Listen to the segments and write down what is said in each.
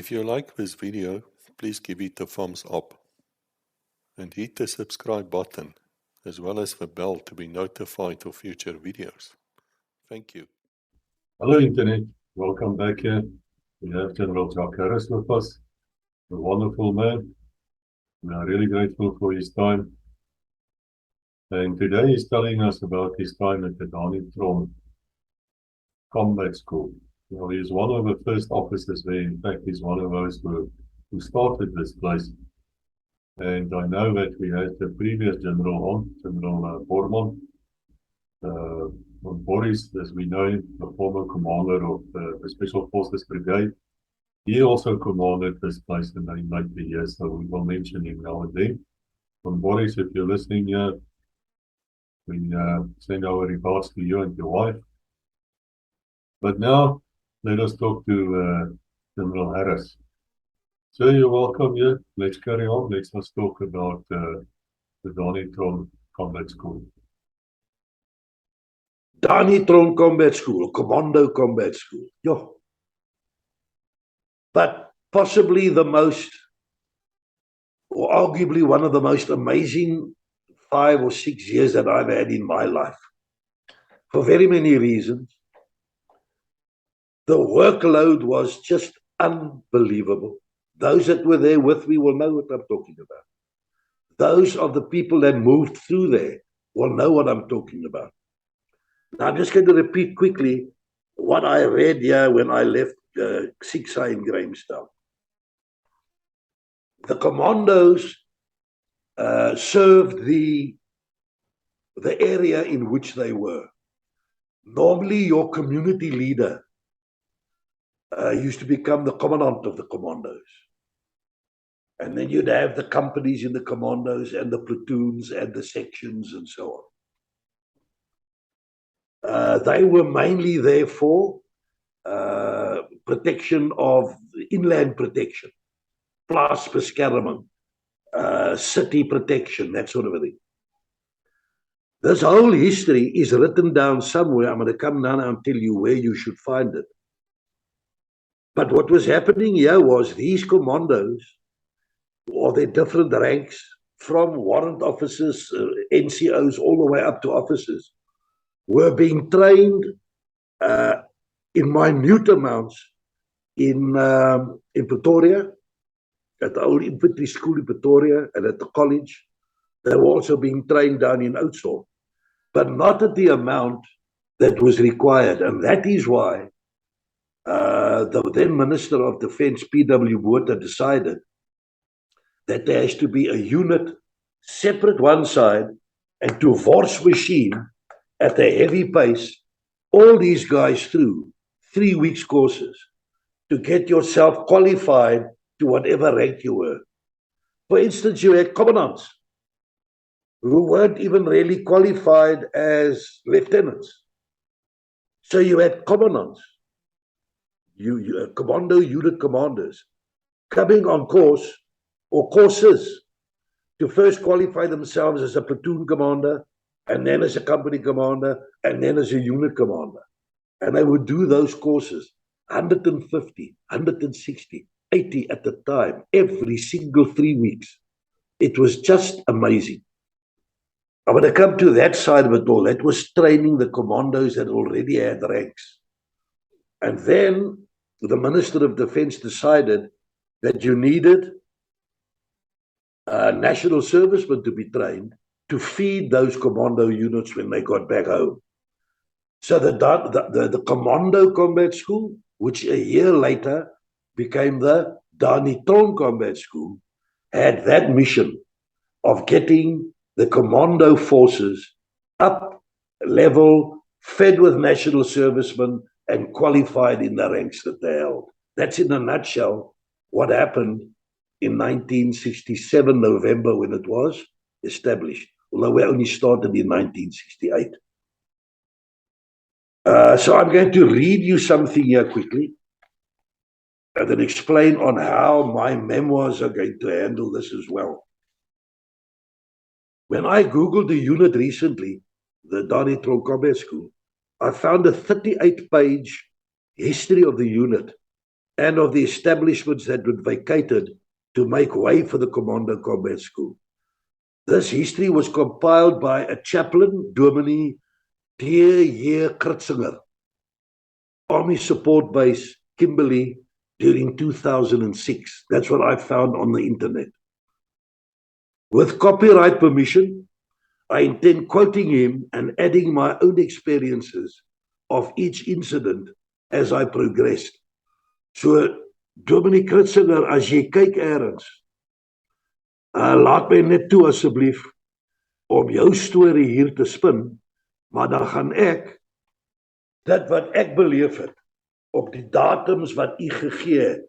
If you like this video, please give it a thumbs up and hit the subscribe button as well as the bell to be notified of future videos. Thank you. Hello Internet, welcome back here. We have General Jock with us, a wonderful man. We are really grateful for his time. And today he's telling us about his time at the Danie Theron Combat School. Well, he's one of the first officers there. In fact, he's one of those who started this place. And I know that we had the previous general on, General Borman, Boris, as we know him, the former commander of the Special Forces Brigade. He also commanded this place in the later years, so we will mention him now and then. From Boris, if you're listening here, we send our regards to you and your wife. But now, let us talk to General Harris. So you're welcome here. Let's carry on. Let's talk about the Danie Theron Combat School. Danie Theron Combat School, Commando Combat School. Yeah. But possibly the most, or arguably one of the most amazing 5 or 6 years that I've had in my life. For very many reasons. The workload was just unbelievable. Those that were there with me will know what I'm talking about. Those of the people that moved through there will know what I'm talking about. Now, I'm just going to repeat quickly what I read here when I left 6I in Grahamstown. The commandos served the area in which they were. Normally, your community leader used to become the commandant of the commandos. And then you'd have the companies in the commandos and the platoons and the sections and so on. They were mainly there for protection of inland protection, plus beskerming, city protection, that sort of a thing. This whole history is written down somewhere. I'm going to come down and tell you where you should find it. But what was happening here was these commandos, or their different ranks, from warrant officers, NCOs, all the way up to officers, were being trained in minute amounts in Pretoria, at the old infantry school in Pretoria, and at the college. They were also being trained down in Oudtshoorn, but not at the amount that was required. And that is why the then Minister of Defense, P.W. Botha, decided that there has to be a unit separate one side, and to force machine at a heavy pace all these guys through 3 weeks courses to get yourself qualified to whatever rank you were. For instance, you had commandants who weren't even really qualified as lieutenants. So you had commandants, you commando unit commanders coming on course or courses to first qualify themselves as a platoon commander, and then as a company commander, and then as a unit commander. And they would do those courses, 150, 160, 80 at the time, every single 3 weeks. It was just amazing. I'm going to come to that side of it all. That was training the commandos that already had ranks. And then the Minister of Defense decided that you needed national servicemen to be trained to feed those commando units when they got back home. So the Commando Combat School, which a year later became the Danie Theron Combat School, had that mission of getting the commando forces up level, fed with national servicemen, and qualified in the ranks that they held. That's in a nutshell what happened in 1967, November, when it was established, although we only started in 1968. So I'm going to read you something here quickly and then explain on how my memoirs are going to handle this as well. When I Googled the unit recently, the Danie Theron Combat School, I found a 38-page history of the unit and of the establishments that were vacated to make way for the Commando Combat School. This history was compiled by a chaplain, Dominee Danie Theron, Army Support Base, Kimberley, during 2006. That's what I found on the internet. With copyright permission, I intend quoting him and adding my own experiences of each incident as I progressed. So, Dominee Kritzinger, as jy kyk ergens, laat my net toe asseblief om jou storie hier te spin, maar dan gaan ek dit wat ek beleef het op die datums wat u gegee het,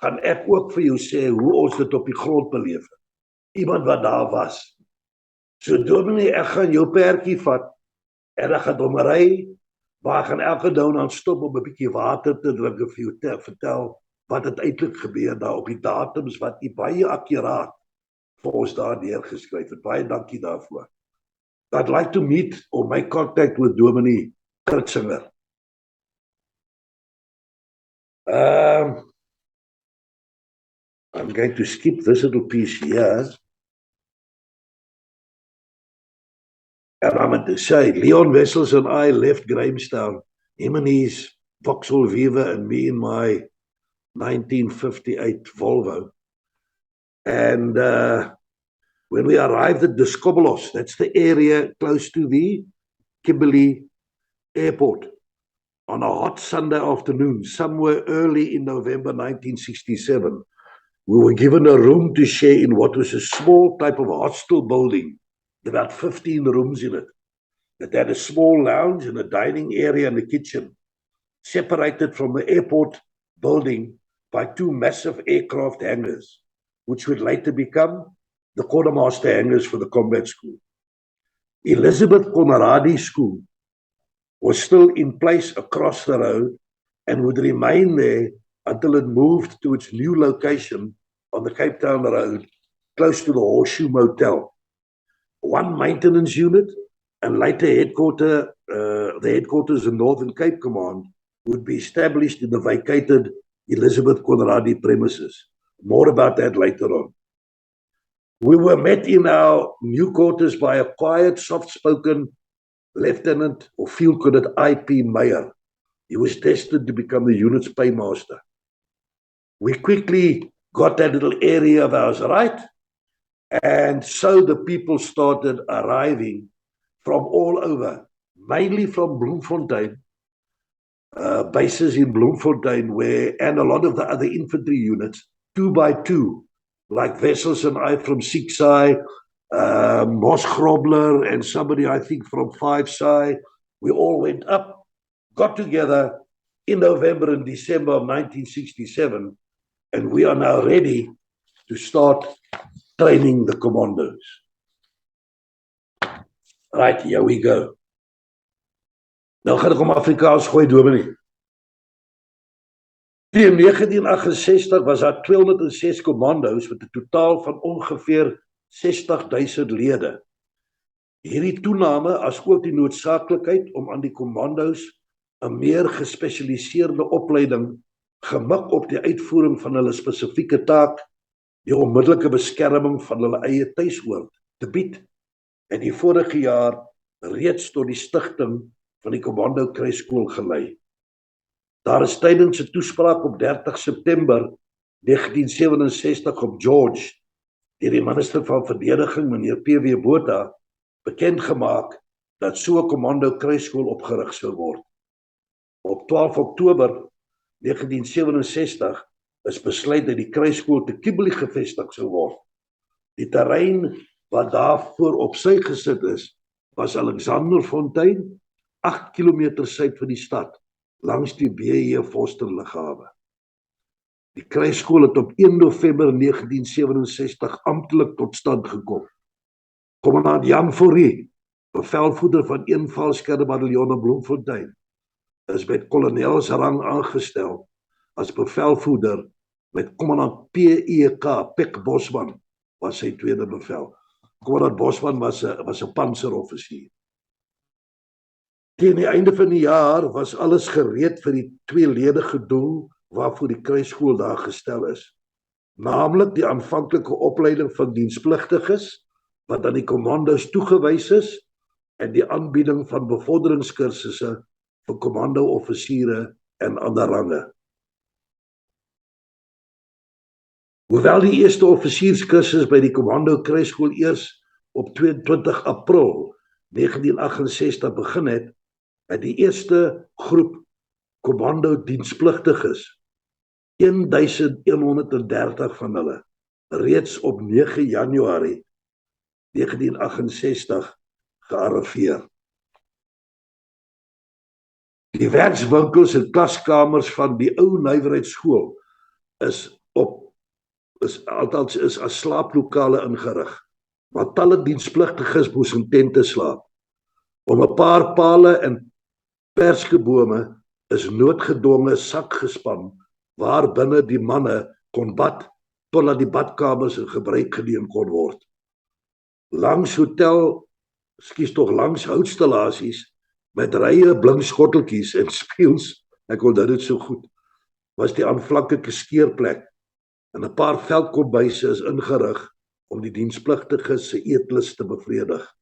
gaan ek ook vir jou sê hoe ons dit op die grond beleef het. Iemand wat daar was. So Dominee, ek gaan jou perdjie vat en ek gaan hom ry, maar ek gaan elke nou dan stop om 'n bietjie water te drink en vir jou te vertel wat het eintlik gebeur daar op die datums wat u baie akkuraat vir ons daar neergeskryf het. Baie dankie daarvoor. I'd like to meet or make contact with Dominee Kritzinger. I'm going to skip this little piece here. And I'm going to say, Leon Wessels and I left Grahamstown, him and his Vauxhall Viva and me in my 1958 Volvo. And when we arrived at Discobolos, that's the area close to the Kimberley Airport, on a hot Sunday afternoon, somewhere early in November 1967, we were given a room to share in what was a small type of hostel building, about 15 rooms in it. It had a small lounge and a dining area and a kitchen, separated from the airport building by two massive aircraft hangars, which would later become the quartermaster hangars for the combat school. Elizabeth Conradi School was still in place across the road and would remain there until it moved to its new location on the Cape Town Road, close to the Horseshoe Motel. One maintenance unit and later the headquarters in Northern Cape Command would be established in the vacated Elizabeth Conradi premises. More about that later on. We were met in our new quarters by a quiet, soft-spoken Lieutenant or Field Cadet I.P. Meyer. He was destined to become the unit's paymaster. We quickly got that little area of ours right, and so the people started arriving from all over, mainly from Bloemfontein, bases in Bloemfontein, and a lot of the other infantry units, 2 by 2, like Wessels and I from 6i, Mos Grobler and somebody I think from 5si. We all went up, got together in November and December of 1967, and we are now ready to start training the commandos. Right, here we go. Nou gaan ek om Afrikaans gooi, Dominee. In 1968 was daar 206 commando's met 'n totaal van ongeveer 60.000 lede. Hierdie toename as ook die noodsaaklikheid om aan die commando's 'n meer gespesialiseerde opleiding gemik op die uitvoering van hulle spesifieke taak, die onmiddellike beskerming van hulle eie tuisoord te bied, en die vorige jaar reeds tot die stigting van die Commando Kruisskool gelei. Daar is tydens 'n toespraak op 30 September 1967 op George deur die minister van verdediging, meneer P.W. Botha, bekend gemaak dat so 'n Commando Kruisskool opgerig sou word. Op 12 Oktober 1967 is besluit dat die kruisskool te Kimberley gevestig sou word. Die terrein wat daarvoor op sy gesit is, was Alexander Fontein, 8 kilometer suid van die stad, langs die B.J. Foster lughawe. Die kruisskool het op 1 November 1967 amptelik tot stand gekom. Kommandant Jan Fourie, bevelvoerder van een valskerdebataljon in Bloemfontein, is met kolonelsrang aangestel as bevelvoerder met kommandant P.E.K. Pek Bosman was sy tweede bevel. Kommandant Bosman was 'n panseroffisier. Teen die einde van die jaar was alles gereed vir die tweeledige doel waarvoor die kruisskool daar gestel is, naamlik die aanvanklike opleiding van dienspligtiges wat aan die commando's toegewys is en die aanbieding van bevorderingskursusse vir commando-offisiere en ander range. Hoewel die eerste offisierskursus by die commando kruisskool eers op 22 April 1968 begin het, het die eerste groep commando dienspligtiges, 1130 van hulle, reeds op 9 Januarie 1968 gearriveer. Die werkswinkels en klaskamers van die ou nywerheidsskool is as slaaplokale ingerig, maar talle dienspligtiges moes in tente slaap. Om 'n paar pale en perskebome is noodgedwonge sakgespan waarbinne die manne kon bad totdat die badkamers in gebruik geneem kon word. Langs houtstallasies met rye blinkskotteltjies en spieëls, ek onthou dit so goed, was die aanvanklike skeerplek en 'n paar veldkombuise is ingerig om die dienspligtiges se eetlus te bevredig.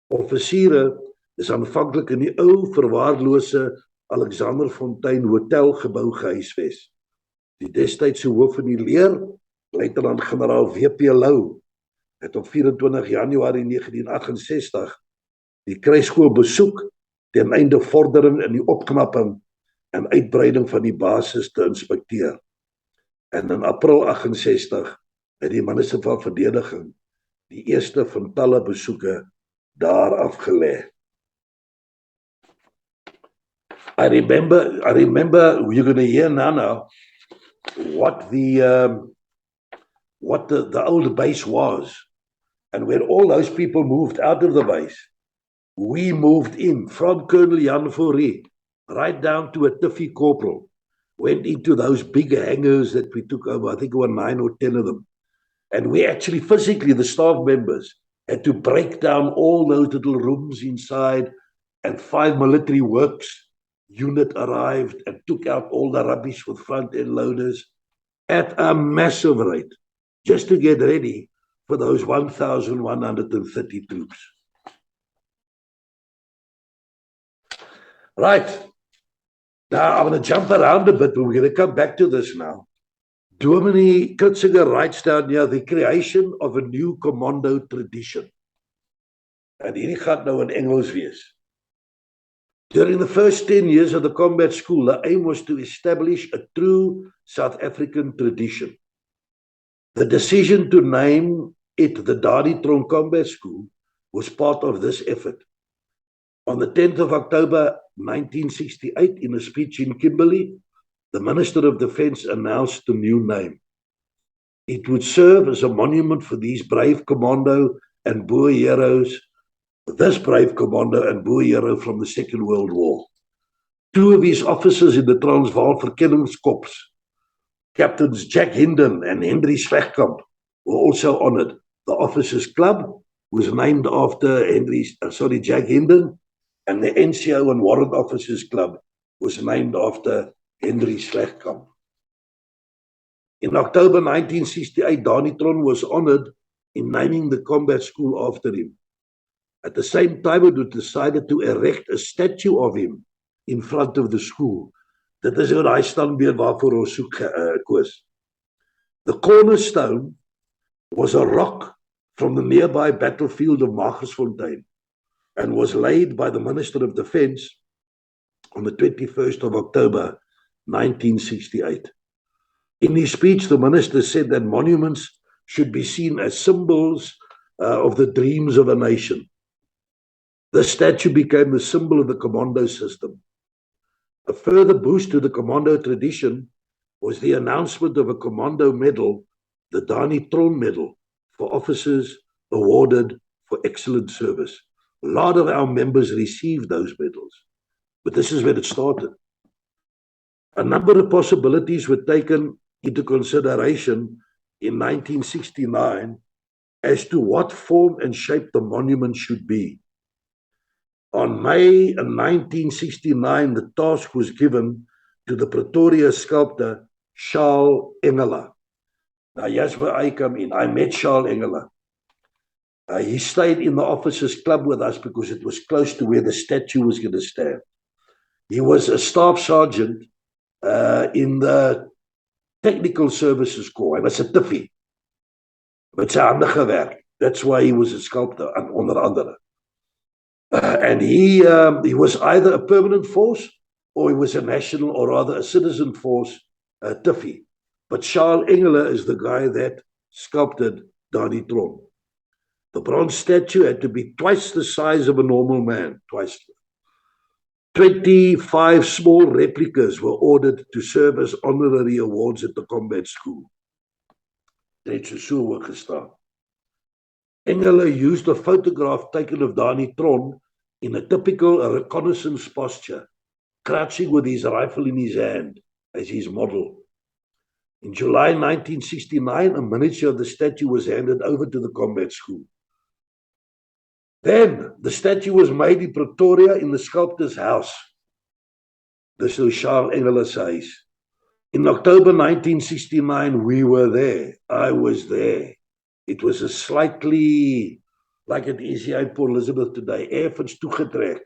Offisiere is aanvanklik in die ou verwaarlose Alexander Fontein hotelgebou gehuisves. Die destydse hoof van die leer, luitenant-generaal W.P. Lou, het op 24 Januarie 1968 die kruisskool besoek ten einde vordering in die opknapping en uitbreiding van die basis te inspekteer. En in April 68 het die minister van verdediging die eerste van talle besoeke daar afgelê. I remember you're going to hear now what the old base was, and when all those people moved out of the base, we moved in from Colonel Jan Fourie right down to a Tiffy corporal, went into those big hangars that we took over. I think there were 9 or 10 of them, and we actually physically, the staff members, had to break down all those little rooms inside, and 5 military works unit arrived and took out all the rubbish with front-end loaders at a massive rate, just to get ready for those 1,130 troops. Right. Now, I'm going to jump around a bit, but we're going to come back to this now. Dominee Kitzinger writes down here, the creation of a new commando tradition. En hierdie gaan nou in Engels wees. During the first 10 years of the combat school, the aim was to establish a true South African tradition. The decision to name it the Danie Theron Combat School was part of this effort. On the 10th of October 1968, in a speech in Kimberley, the Minister of Defence announced the new name. It would serve as a monument for these brave commando and Boer heroes, this brave commando and Boer hero from the Second World War. 2 of his officers in the Transvaal Verkenningskorps, Captains Jack Hinden and Henry Svegkamp, were also honoured. The Officers Club was named after Jack Hinden, and the NCO and Warrant Officers Club was named after Henry Svegkamp. In October 1968, Danie Theron was honoured in naming the combat school after him. At the same time, it was decided to erect a statue of him in front of the school. Dit is hoe daai standbeeld waarvoor ons soek koos. The cornerstone was a rock from the nearby battlefield of Magersfontein and was laid by the Minister of Defence on the 21st of October 1968. In his speech, the minister said that monuments should be seen as symbols of the dreams of a nation. The statue became the symbol of the commando system. A further boost to the commando tradition was the announcement of a commando medal, the Danie Theron Medal, for officers awarded for excellent service. A lot of our members received those medals, but this is where it started. A number of possibilities were taken into consideration in 1969 as to what form and shape the monument should be. On May 1969, the task was given to the Pretoria sculptor Charles Engela. Now, here's where I come in. I met Charles Engela. He stayed in the officers' club with us because it was close to where the statue was going to stand. He was a staff sergeant in the Technical Services Corps. Hy was 'n tiffie met sy hande gewerk. That's why he was a sculptor, onder andere. And he was either a permanent force or he was a national or rather a citizen force tiffie. But Charles Engela is the guy that sculpted Danie Theron. The bronze statue had to be twice the size of a normal man, twice. 25 small replicas were ordered to serve as honorary awards at the combat school. Dit het so hoog gestaan. Engela used a photograph taken of Danie Theron in a typical reconnaissance posture, crouching with his rifle in his hand as his model. In July 1969, a miniature of the statue was handed over to the combat school. Then the statue was made in Pretoria in the sculptor's house. This is Charles Engela's huis. In October 1969, we were there. I was there. It was a slightly, like it is here in Port Elizabeth today, effens toegetrek.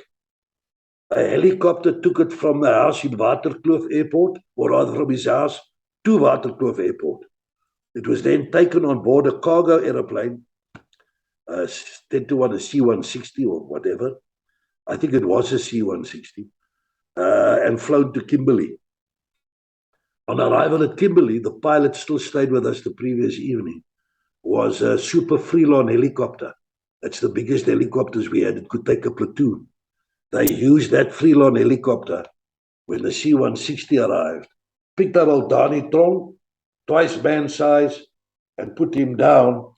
A helicopter took it from the house in Waterkloof Airport, or rather from his house to Waterkloof Airport. It was then taken on board a cargo aeroplane, 10-1, a C-160 or whatever. I think it was a C-160, and flown to Kimberley. On arrival at Kimberley, the pilot still stayed with us the previous evening, was a Super Freelon helicopter. That's the biggest helicopters we had. It could take a platoon. They used that Freelon helicopter when the C-160 arrived, picked up old Danie Theron, twice man size, and put him down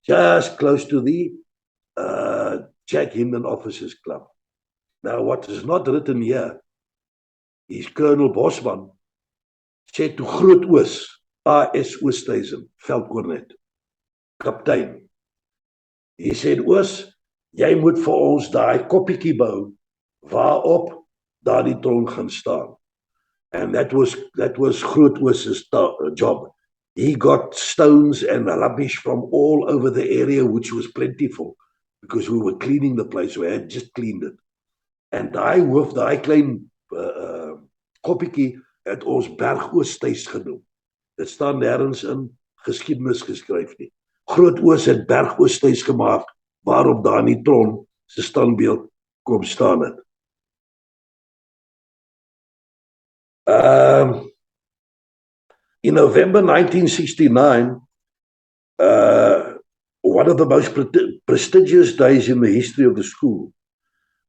just close to the Jack Hinman Officers Club. Now, what is not written here is Colonel Bosman said to Groot Oos, A.S. Oosthuizen, veldkornet, kaptein. He said, Oos, jy moet vir ons daai koppietjie bou waarop Danie Theron gaan staan. And that was Groot Oos's job. He got stones and rubbish from all over the area, which was plentiful, because we were cleaning the place. We had just cleaned it. En daai klein koppietjie het ons Berg Oosthuis genoem. Dit staan nêrens in geskiedenis geskryf nie. Groot Oos het Berg Oosthuis gemaak waarop Danie Theron se standbeeld kom staan het. In November 1969, one of the most prestigious days in the history of the school,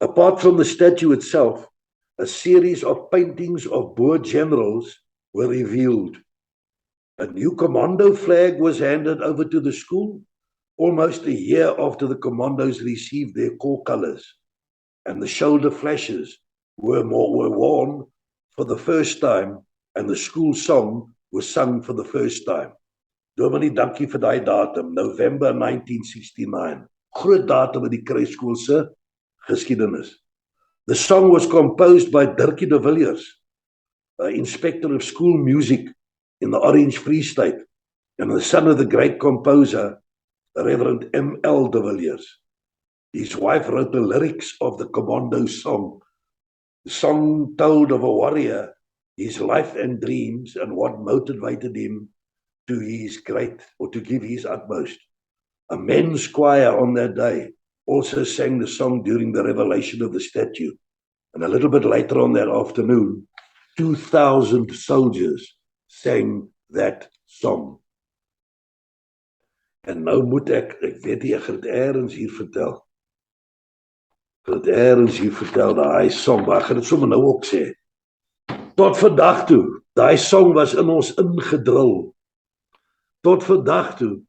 apart from the statue itself, a series of paintings of Boer generals were revealed. A new commando flag was handed over to the school almost a year after the commandos received their corps colors, and the shoulder flashes were worn for the first time, and the school song was sung for the first time. Dominee, dankie vir daai datum, November 1969. Groot datum in die kruisskool se geskiedenis. The song was composed by Dirkie de Villiers, inspector of school music in the Orange Free State, and the son of the great composer, Reverend M.L. de Villiers. His wife wrote the lyrics of the commando song. The song told of a warrior, his life and dreams, and what motivated him to give his utmost. A men's choir on that day also sang the song during the revelation of the statue. And a little bit later on that afternoon, 2,000 soldiers sang that song. En nou moet ek weet nie, ek gaan dit ergens hier vertel. Daai song, maar ek gaan dit sommer nou ook sê. Tot vandag toe, daai song was in ons ingedrul. Tot vandag toe,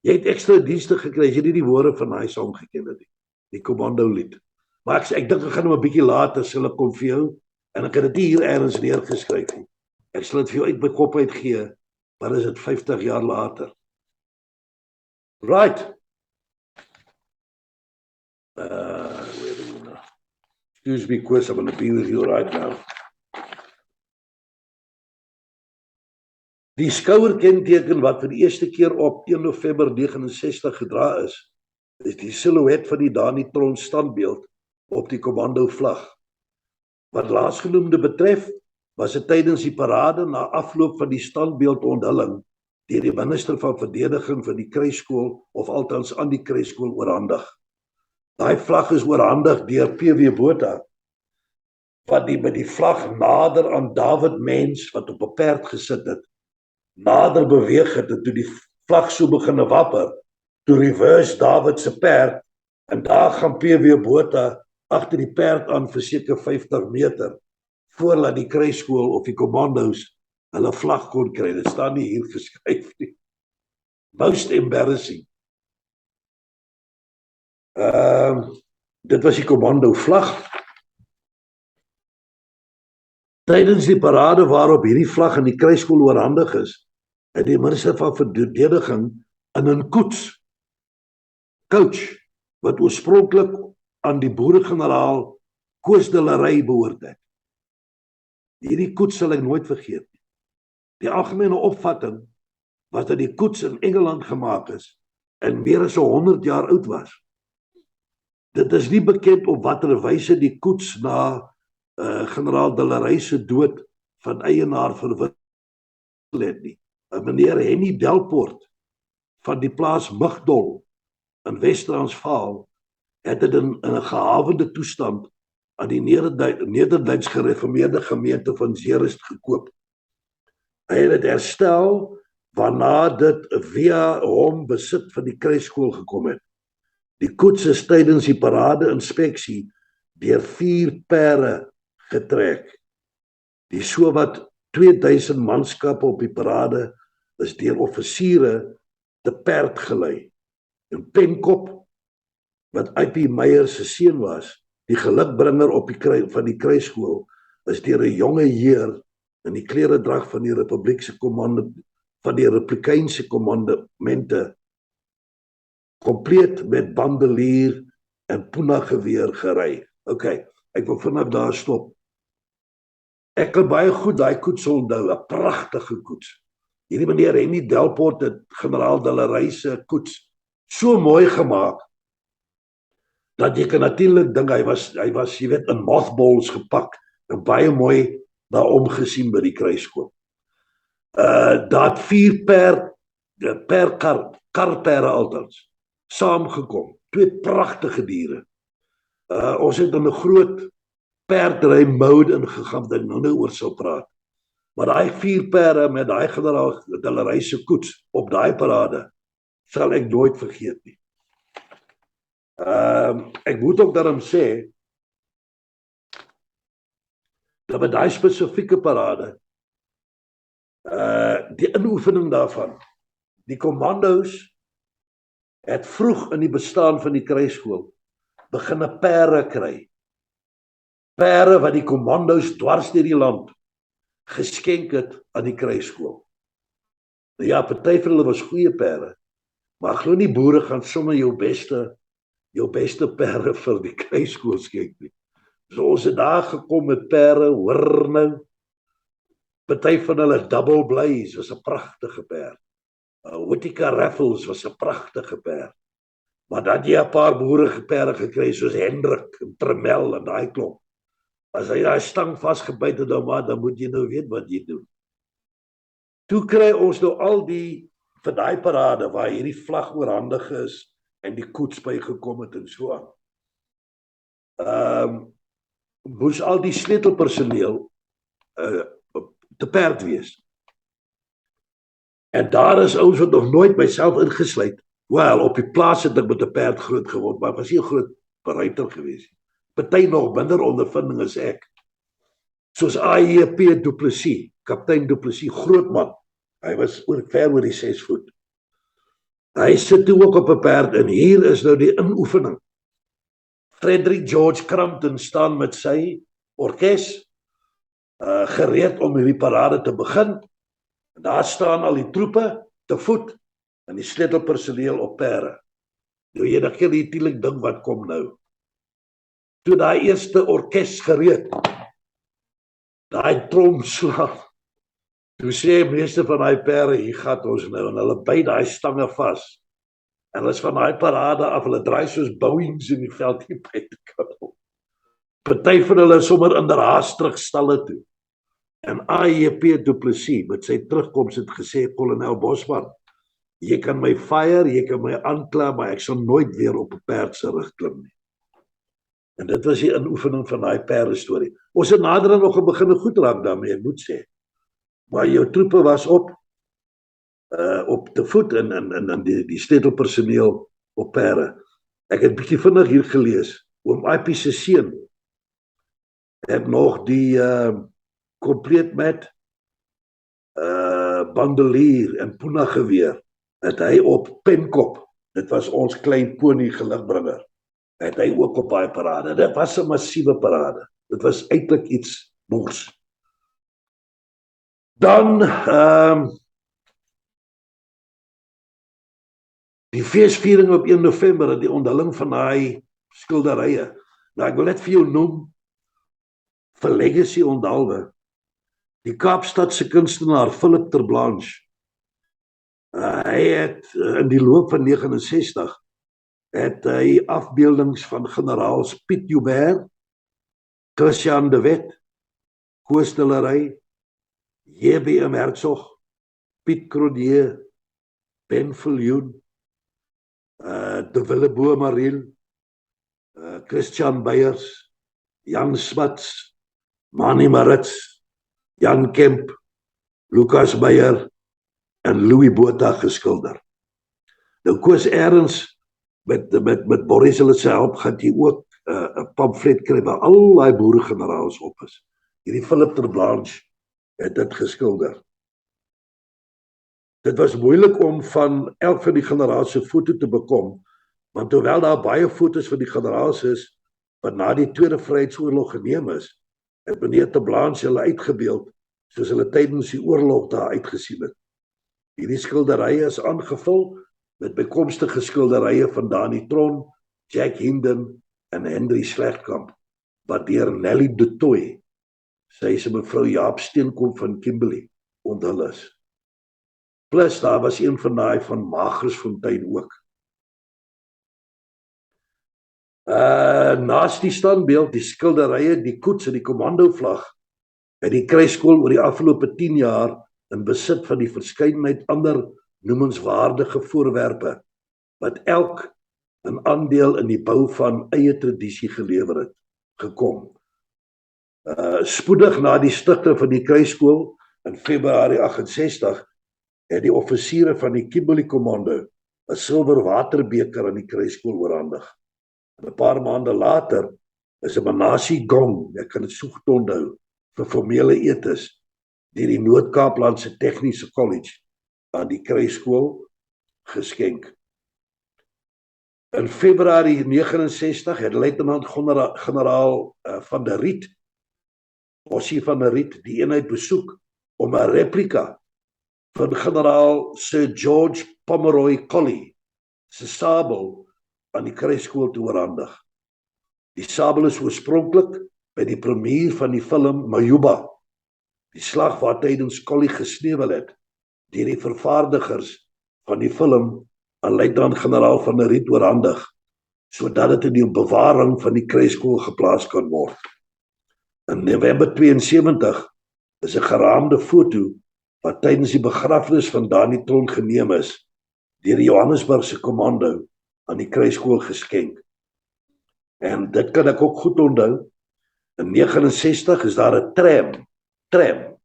jy het ekstra dienste gekry, as jy nie die woorde van daai song geken het nie, die commando lied. Maar ek dink ek gaan hom 'n bietjie later sal ek kom vir jou, en ek het dit hier ergens neergeskryf nie. Ek sal dit vir jou uit my kop uitgee, maar is dit 50 jaar later. Right. Where are we now? Excuse me, Chris, I'm going to be with you right now. Die skouerkenteken wat vir die eerste keer op 1 November 69 gedra is die silhouet van die Danie Theron standbeeld op die commando vlag. Wat laasgenoemde betref, was dit tydens die parade na afloop van die standbeeld onthulling deur die minister van verdediging van die kruisskool of althans aan die kruisskool oorhandig. Daai vlag is oorhandig deur PW Botha wat met die vlag nader aan David Mens wat op 'n perd gesit het, nader beweeg het en toe die vlag so begin wapper, toe reverse David se perd en daar gaan PW Botha agter die perd aan vir seker 50 meter voordat die kruisskool of die commandos hulle vlag kon kry. Dit staan nie hier geskryf nie. Most embarrassing. Dit was die commando vlag. Tydens die parade waarop hierdie vlag in die kruisskool oorhandig is, het die minister van verdediging in 'n koets, coach, wat oorspronklik aan die boeregeneraal Koos de la Rey behoort het. Hierdie koets sal ek nooit vergeet nie. Die algemene opvatting was dat die koets in Engeland gemaak is en meer as 100 jaar oud was. Dit is nie bekend op watter wyse die koets na generaal de la Rey se dood van eienaar verwissel het nie. Meneer Henny Delport van die plaas Mugdol in Wes-Transvaal het dit in 'n gehavende toestand aan die Nederduits gereformeerde gemeente van Zeerust gekoop. Hy het dit herstel waarna dit via hom besit van die kruisskool gekom het. Die koets is tydens die parade inspeksie deur 4 perde getrek. Die sowat 2000 manskappe op die parade is deur offisiere te perd gelei. En Penkop, wat IP Meyer se seun was, die gelukbringer op van die kruisskool, is deur 'n jonge heer in die kleredrag van die Republikeinse kommandemente kompleet met bandelier en poena-geweer gery. Okay, ek wil vinnig daar stop. Ek kan baie goed daai koets onthou, 'n pragtige koets. Hierdie meneer Henny Delport het generaal de la Rey se koets so mooi gemaak dat jy kan natuurlik dink hy was jy weet in mothballs gepak en baie mooi daar omgesien by die kruisskool. Daar het 4 karperde altens saamgekom, 2 pragtige diere. Ons het in 'n groot perdry mode ingegaan wat ek nou oor sal praat. Maar daai 4 perde met daai generaal de la Rey se koets op daai parade sal ek nooit vergeet nie. Ek moet ook daarom sê dat by daai spesifieke parade die inoefening daarvan, die commando's het vroeg in die bestaan van die kruisskool begin 'n perde kry. Perde wat die commando's dwars deur die land geskenk het aan die kruisskool. Nou ja, party van hulle was goeie perde, maar glo nie boere gaan sommer jou beste perde vir die kruisskool skenk nie. So ons het daar gekom met perde, hoor nou, party van hulle Double Blaze was 'n pragtige perd. Whittaker Raffles was 'n pragtige perd. Maar dan jy 'n paar boereperde gekry soos Hendrik en Tremel en daai klop. As hy daai stang vasgebyt het dan moet jy nou weet wat jy doen. Toe kry ons nou al die vir daai parade waar hierdie vlag oorhandig is en die koets bygekom het en so aan. Moes al die sleutelpersoneel te perd wees. En daar is ouens wat nog nooit myself ingesluit. Wel, op die plaas het ek met 'n perd groot geword, maar was nie 'n groot beruiter gewees nie. Party nog minder ondervinding as ek. Soos AEP Du Plessis, kaptein Du Plessis, groot man. Hy was ver oor die 6 voet. Hy sit toe ook op 'n perd en hier is nou die inoefening. Frederick George Crampton staan met sy orkes gereed om hierdie parade te begin. En daar staan al die troepe te voet en die sleutelpersoneel op perde. Nou jy dink jy natuurlik ding wat kom nou. Toe daai eerste orkes gereed, daai trom slaag, Toe sê meeste van daai perde, hier gaan ons nou, en hulle byt daai stange vas. En hulle is van daai parade af, hulle draai soos Boeings in die veld hier by te kan. Party van hulle is sommer inderhaas terug stalle toe. En AJP Du Plessis met sy terugkoms het gesê, kolonel Bosman, jy kan my fire, jy kan my aankla, maar ek sal nooit weer op 'n perd se rug klim nie. En dit was die inoefening van daai perde storie. Ons het nader nog begin goed raak daarmee, ek moet sê. Maar jou troepe was op te voet en die sleutelpersoneel op perde. Ek het bietjie vinnig hier gelees. Oom IP se seun het nog die kompleet met bandelier en puna geweer het hy op Penkop. Dit was ons klein pony geligbringer. Het hy ook op daai parade. Dit was 'n massiewe parade. Dit was eintlik iets mors. Dan die feesviering op 1 November en die onthulling van daai skilderye. Nou ek wil net vir jou noem vir legacy onthulwe. Die Kaapstadse kunstenaar Philip ter Blanche. Hy het in die loop van 69 het hy afbeeldings van generaals Piet Joubert, Christian de Wet, Koos Dillery, JBM Hertzog, Piet Crodier, Ben Viljoen, de Willebo Mariel, Christian Beyers, Jan Smits, Manny Maritz, Jan Kemp, Lucas Meyer en Louis Botha geskilder. Nou Koos Erns met Boris hulle se help gaan jy ook 'n pamflet kry waar al daai boeregeneraals op is. Hierdie Philip ter Blanche het dit geskilder. Dit was moeilik om van elk van die generaals se foto te bekom, want hoewel daar baie foto's van die generaals is wat na die Tweede Vryheidsoorlog geneem is, het meneer ter Blanche hulle uitgebeeld soos hulle tydens die oorlog daar uitgesien het. Hierdie skilderye is aangevul met bykomstige skilderye van Danie Theron, Jack Hinden en Henry Slegtkamp, wat deur Nelly de Tooy, sy is mevrou Jaap Steenkom van Kimberley, onthul is. Plus daar was een van daai van Magers Fontein ook. Naast die standbeeld, die skilderye, die koets en die commando vlag, het die kruiskool oor die afgelope 10 jaar in besit van die verskeidenheid ander noemenswaardige voorwerpe, wat elk 'n aandeel in die bou van eie tradisie gelewer het, gekom. Spoedig na die stigting van die kruiskool in Februarie 68, het die offisiere van die Kimberley Commando 'n silwer waterbeker aan die kruiskool oorhandig. En 'n paar maande later is 'n Manassi gong, ek kan dit so goed onthou, vir formele etes deur die Noord-Kaaplandse Tegniese College aan die kruiskool geskenk. In Februarie 69 het luitenant-generaal van der Riet, Ossie van der Riet, die eenheid besoek om 'n replika van generaal Sir George Pomeroy Colley se sabel aan die kruiskool te oorhandig. Die sabel is oorspronklik by die premier van die film Majuba, die slag waar tydens Colley gesneuwel het, deur die vervaardigers van die film aan luitenant-generaal van der Riet oorhandig, sodat dit in die bewaring van die kruiskool geplaas kan word. In November 72 is 'n geraamde foto wat tydens die begrafnis van Danie Theron geneem is, deur die Johannesburgse commando aan die kruiskool geskenk. En dit kan ek ook goed onthou. In 69 is daar 'n tram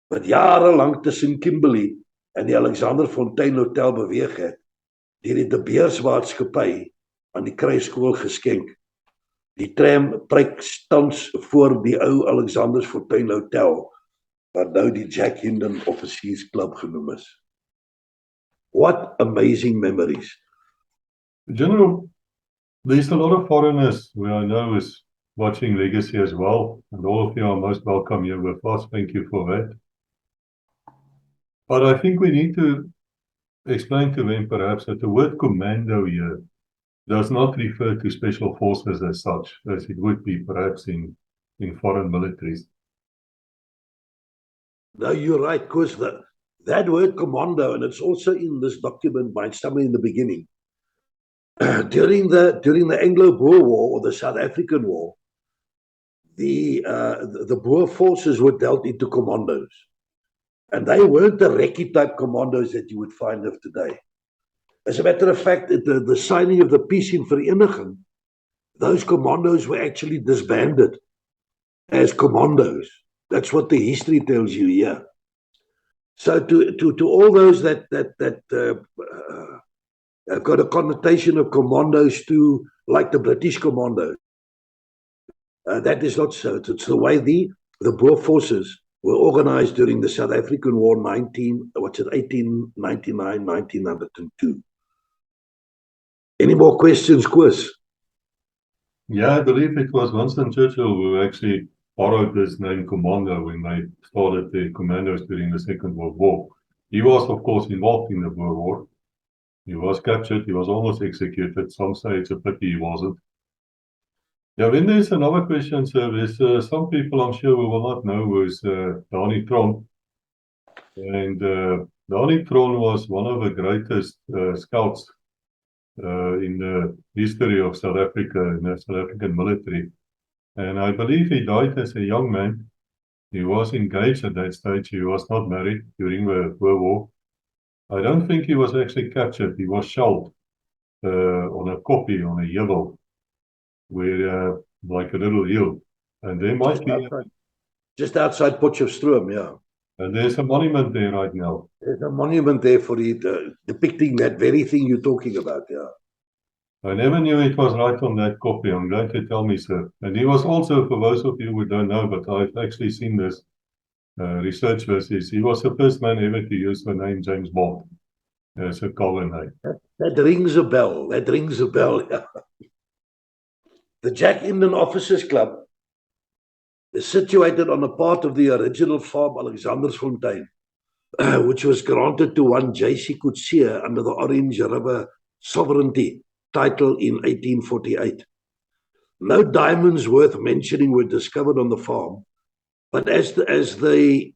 wat jarelang tussen Kimberley en die Alexander Fontein Hotel beweeg het, deur die De Beers Maatskappy aan die kruiskool geskenk. Die tram pryk tans voor die ou Alexander Fontein Hotel, wat nou die Jack Hinden Offisiersklub genoem is. What amazing memories. General, there's a lot of foreigners who I know is watching Legacy as well, and all of you are most welcome here with us. Thank you for that. But I think we need to explain to them perhaps that the word commando here does not refer to special forces as such, as it would be perhaps in foreign militaries. No, you're right, because that word commando, and it's also in this document by somewhere in the beginning. During the Anglo-Boer War or the South African War, the Boer forces were dealt into commandos, and they weren't the recce type commandos that you would find of today. As a matter of fact, the signing of the peace in Vereniging, those commandos were actually disbanded as commandos. That's what the history tells you here. So to all those that have got a connotation of commandos to like the British commandos, that is not so. It's the way the Boer forces were organized during the South African War 1899, 1902. Any more questions, Chris? Yeah, I believe it was Winston Churchill who actually borrowed this name Commando when they started the commandos during the Second World War. He was, of course, involved in the Boer War. He was captured. He was almost executed. Some say it's a pity he wasn't. Yeah, then there's another question, sir. There's some people I'm sure we will not know who is Danie Theron. And Danie Theron was one of the greatest scouts in the history of South Africa and the South African military. And I believe he died as a young man. He was engaged at that stage. He was not married during the Boer War. I don't think he was actually captured. He was shelled on a kopje, on a hill, where like a little hill. And there might be just outside Potchefstroom, yeah. And there's a monument there right now. There's a monument there for it, depicting that very thing you're talking about, yeah. I never knew it was right on that copy. I'm glad to tell me, sir. And he was also, for those of you who don't know, but I've actually seen this research versus, he was the first man ever to use the name James Bond as a cover name. That rings a bell. That rings a bell, yeah. The Jack Indian Officers Club is situated on a part of the original farm Alexander Fontein, which was granted to one J.C. Coetzee under the Orange River Sovereignty title in 1848. No diamonds worth mentioning were discovered on the farm, but as the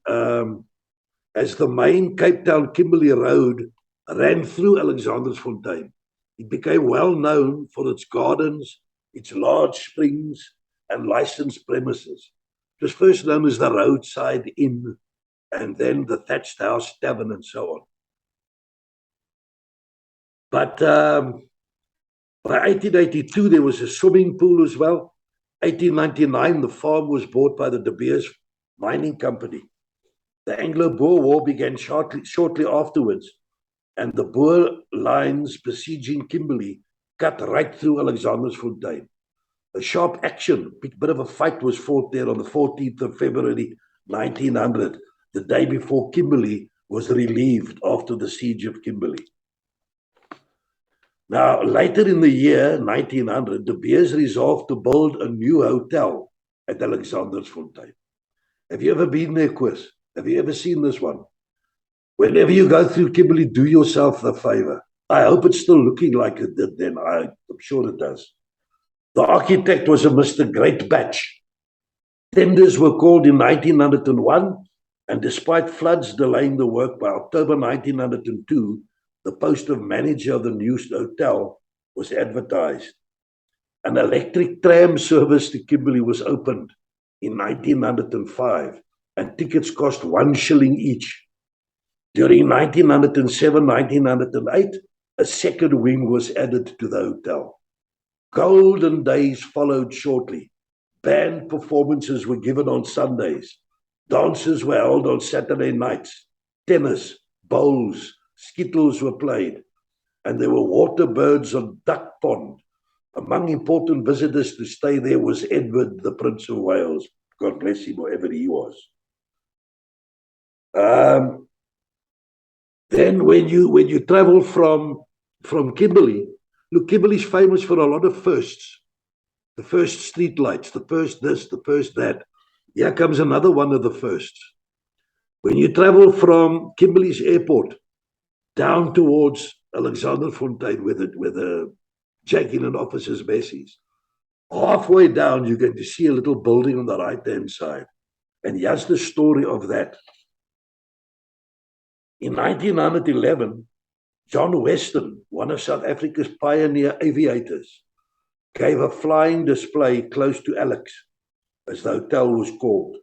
main Cape Town Kimberley Road ran through Alexandersfontein, it became well known for its gardens, its large springs, and licensed premises. It was first known as the Roadside Inn, and then the Thatched House Tavern, and so on. But by 1882, there was a swimming pool as well. 1899, the farm was bought by the De Beers Mining Company. The Anglo-Boer War began shortly afterwards, and the Boer lines besieging Kimberley cut right through Alexandersfontein. A sharp action, bit of a fight was fought there on the 14th of February, 1900, the day before Kimberley was relieved after the siege of Kimberley. Now, later in the year 1900, De Beers resolved to build a new hotel at Alexandersfontein. Have you ever been there, Chris? Have you ever seen this one? Whenever you go through Kimberley, do yourself the favor. I hope it's still looking like it did then. I'm sure it does. The architect was a Mr. Great Batch. Tenders were called in 1901, and despite floods delaying the work, by October 1902, the post of manager of the new hotel was advertised. An electric tram service to Kimberley was opened in 1905, and tickets cost 1 shilling each. During 1907, 1908, a second wing was added to the hotel. Golden days followed shortly. Band performances were given on Sundays. Dances were held on Saturday nights. Tennis, bowls, skittles were played. And there were water birds on Duck Pond. Among important visitors to stay there was Edward, the Prince of Wales. God bless him, wherever he was. Then when you travel from Kimberley, look, Kimberley's famous for a lot of firsts. The first street lights, the first this, the first that. Here comes another one of the firsts. When you travel from Kimberley's airport down towards Alexanderfontein where the Jack Indian Officers messes, halfway down you're going to see a little building on the right-hand side. And here's the story of that. In 1911, John Weston, one of South Africa's pioneer aviators, gave a flying display close to Alex, as the hotel was called.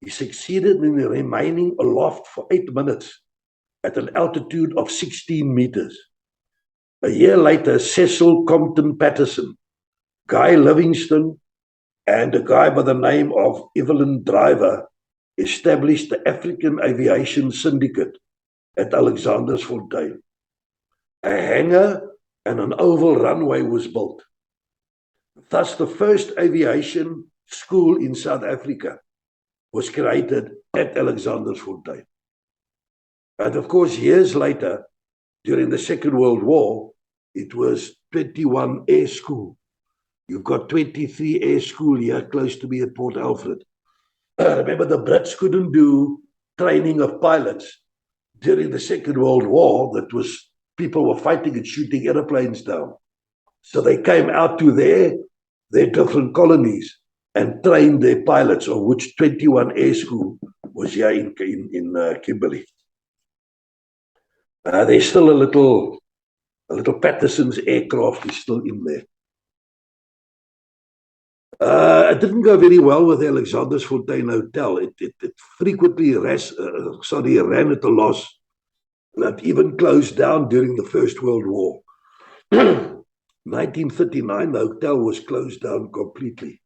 He succeeded in remaining aloft for 8 minutes at an altitude of 16 meters. A year later, Cecil Compton Patterson, Guy Livingston, and a guy by the name of Evelyn Driver established the African Aviation Syndicate at Alexander Fontein. A hangar and an oval runway was built. Thus, the first aviation school in South Africa was created at Alexander Fontein. And of course, years later, during the Second World War, it was 21 Air School. You've got 23 Air School here close to me at Port Alfred. Remember, the Brits couldn't do training of pilots during the Second World War. That was, people were fighting and shooting airplanes down. So they came out to their different colonies and trained their pilots, of which 21 Air School was here in Kimberley. There's still a little Patterson's aircraft is still in there. It didn't go very well with the Alexander Fontein Hotel. It frequently ran at a loss. That even closed down during the First World War. 1939, the hotel was closed down completely.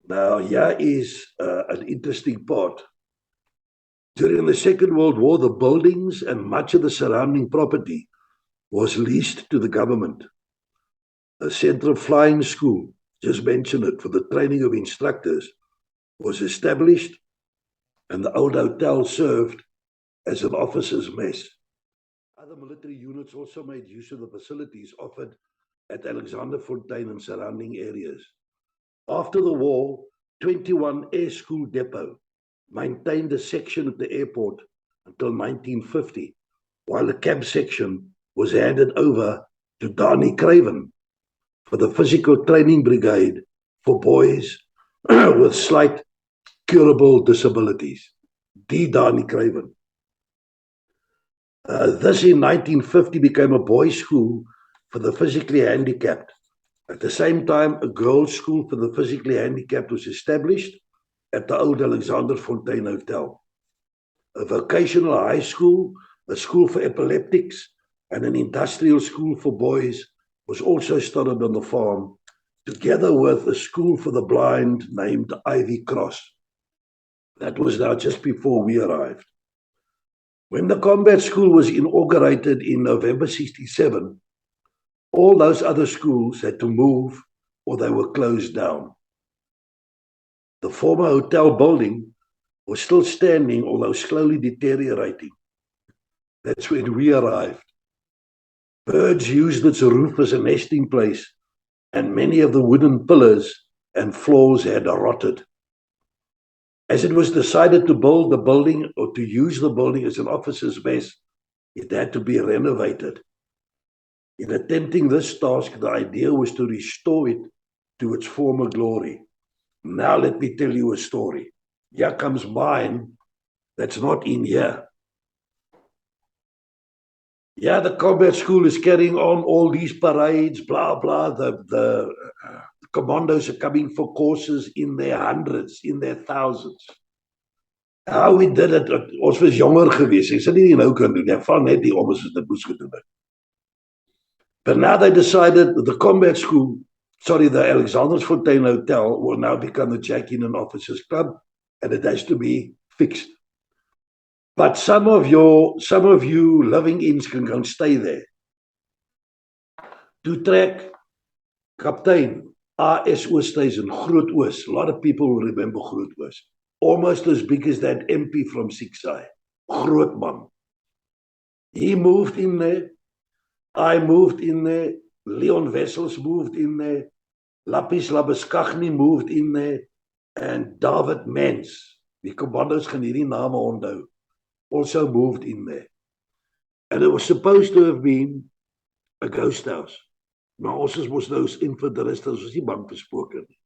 Now, here is an interesting part. During the Second World War, the buildings and much of the surrounding property was leased to the government. A Central Flying School, just mentioned it, for the training of instructors, was established, and the old hotel served as an officers' mess. Other military units also made use of the facilities offered at Alexander Fontein and surrounding areas. After the war, 21 Air School Depot maintained a section at the airport until 1950, while the cab section was handed over to Danie Theron for the Physical Training Brigade for boys with slight curable disabilities. Danie Theron. This in 1950 became a boys' school for the physically handicapped. At the same time, a girls' school for the physically handicapped was established at the old Alexander Fontein Hotel. A vocational high school, a school for epileptics, and an industrial school for boys was also started on the farm, together with a school for the blind named Ivy Cross. That was now just before we arrived. When the combat school was inaugurated in November 1967, all those other schools had to move or they were closed down. The former hotel building was still standing, although slowly deteriorating. That's when we arrived. Birds used its roof as a nesting place, and many of the wooden pillars and floors had rotted. As it was decided to build the building or to use the building as an officer's mess, it had to be renovated. In attempting this task, the idea was to restore it to its former glory. Now let me tell you a story. Here comes mine that's not in here. Yeah, the combat school is carrying on all these parades, blah, blah. The commandos are coming for courses in their hundreds, in their thousands. How we did it, ons was jonger geweest. Ek sê nie nou kan doen, ek val net die om as dit moes gedoen het. But now they decided the combat school, the Alexander Fontein Hotel will now become the Jack-in and Officers Club, and it has to be fixed. But some of you living-ins can stay there. To track Kaptein A.S. Oosthuizen, Groot Oos. A lot of people will remember Groot Oos. Almost as big as that MP from Siksai. Groot man. He moved in there. I moved in there. Leon Wessels moved in there. Lapis Labeskagni moved in there. And David Mens, die commandos gaan hierdie name onthou, also moved in there. And it was supposed to have been a ghost house. Maar ons mos nou infanteriste, ons was nie bang vir spooke nie.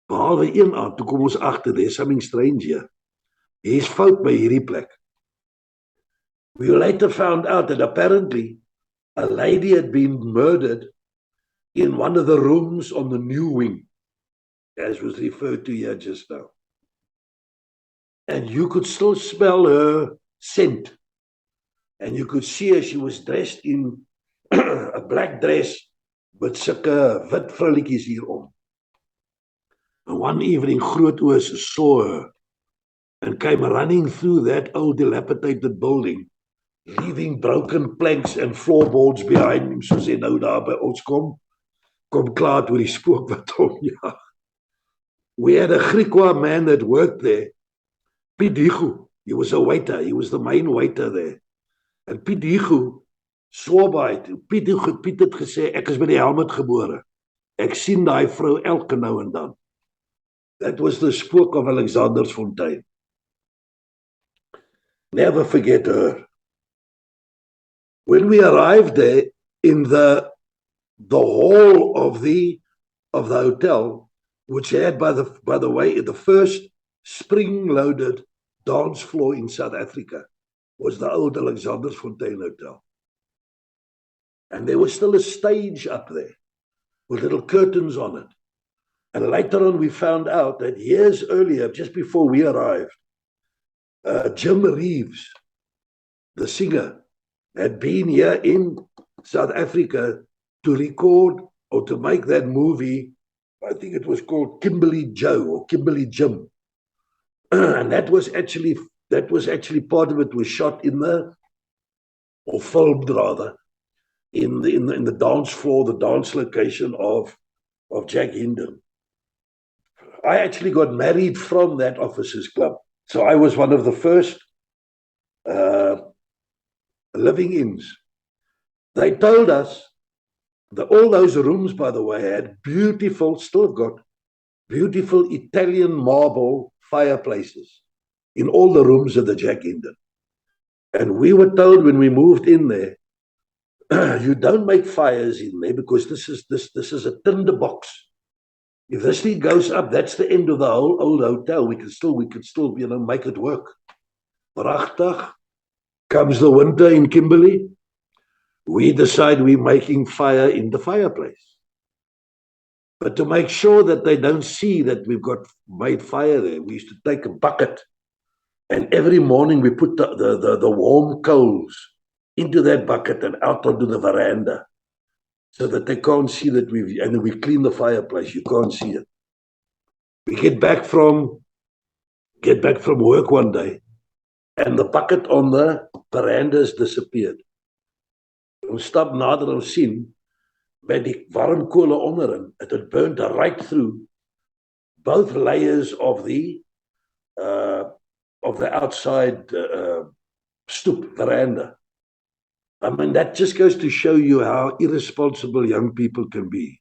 Behalwe een aand, toe kom ons agter, there's something strange here. His fout by hierdie plek. We later found out that apparently a lady had been murdered in one of the rooms on the new wing, as was referred to here just now. And you could still smell her scent. And you could see her, she was dressed in a black dress with sulke wit frilletjies hierom. And one evening, Groot Oos saw her and came running through that old dilapidated building, leaving broken planks and floorboards behind him, soos hy nou daar by ons kom klaar oor die spook wat hom jag. We had a Griekwa man that worked there, Piet Higu. He was a waiter, he was the main waiter there. And Piet Higu swore by it. Piet het gesê, ek is by die helmet gebore. Ek sien daai vrou elke nou en dan. That was the spook of Alexander Fontein. Never forget her. When we arrived there in the hall of the hotel, which had, by the way, the first spring-loaded dance floor in South Africa, was the old Alexander Fontein Hotel. And there was still a stage up there with little curtains on it. And later on, we found out that years earlier, just before we arrived, Jim Reeves, the singer, had been here in South Africa to record or to make that movie. I think it was called Kimberly Joe or Kimberly Jim. And that was actually part of it was shot or filmed rather, in the dance floor, the dance location of Jack Hinden. I actually got married from that officers' club. So I was one of the first living-ins. They told us that all those rooms, by the way, had beautiful, still have got beautiful Italian marble fireplaces in all the rooms of the Jack Hinden. And we were told when we moved in there, you don't make fires in there because this is a tinder box. If this thing goes up, that's the end of the whole old hotel. We can still, make it work. Prachtig. Comes the winter in Kimberley. We decide we're making fire in the fireplace. But to make sure that they don't see that we've got made fire there, we used to take a bucket, and every morning we put the warm coals into that bucket and out onto the veranda, so that they can't see that and we clean the fireplace. You can't see it. We get back from work one day, and the bucket on the veranda has disappeared. Ons stap nader en sien met die warm kolle onderin, it had burnt right through both layers of the outside stoep veranda. I mean, that just goes to show you how irresponsible young people can be.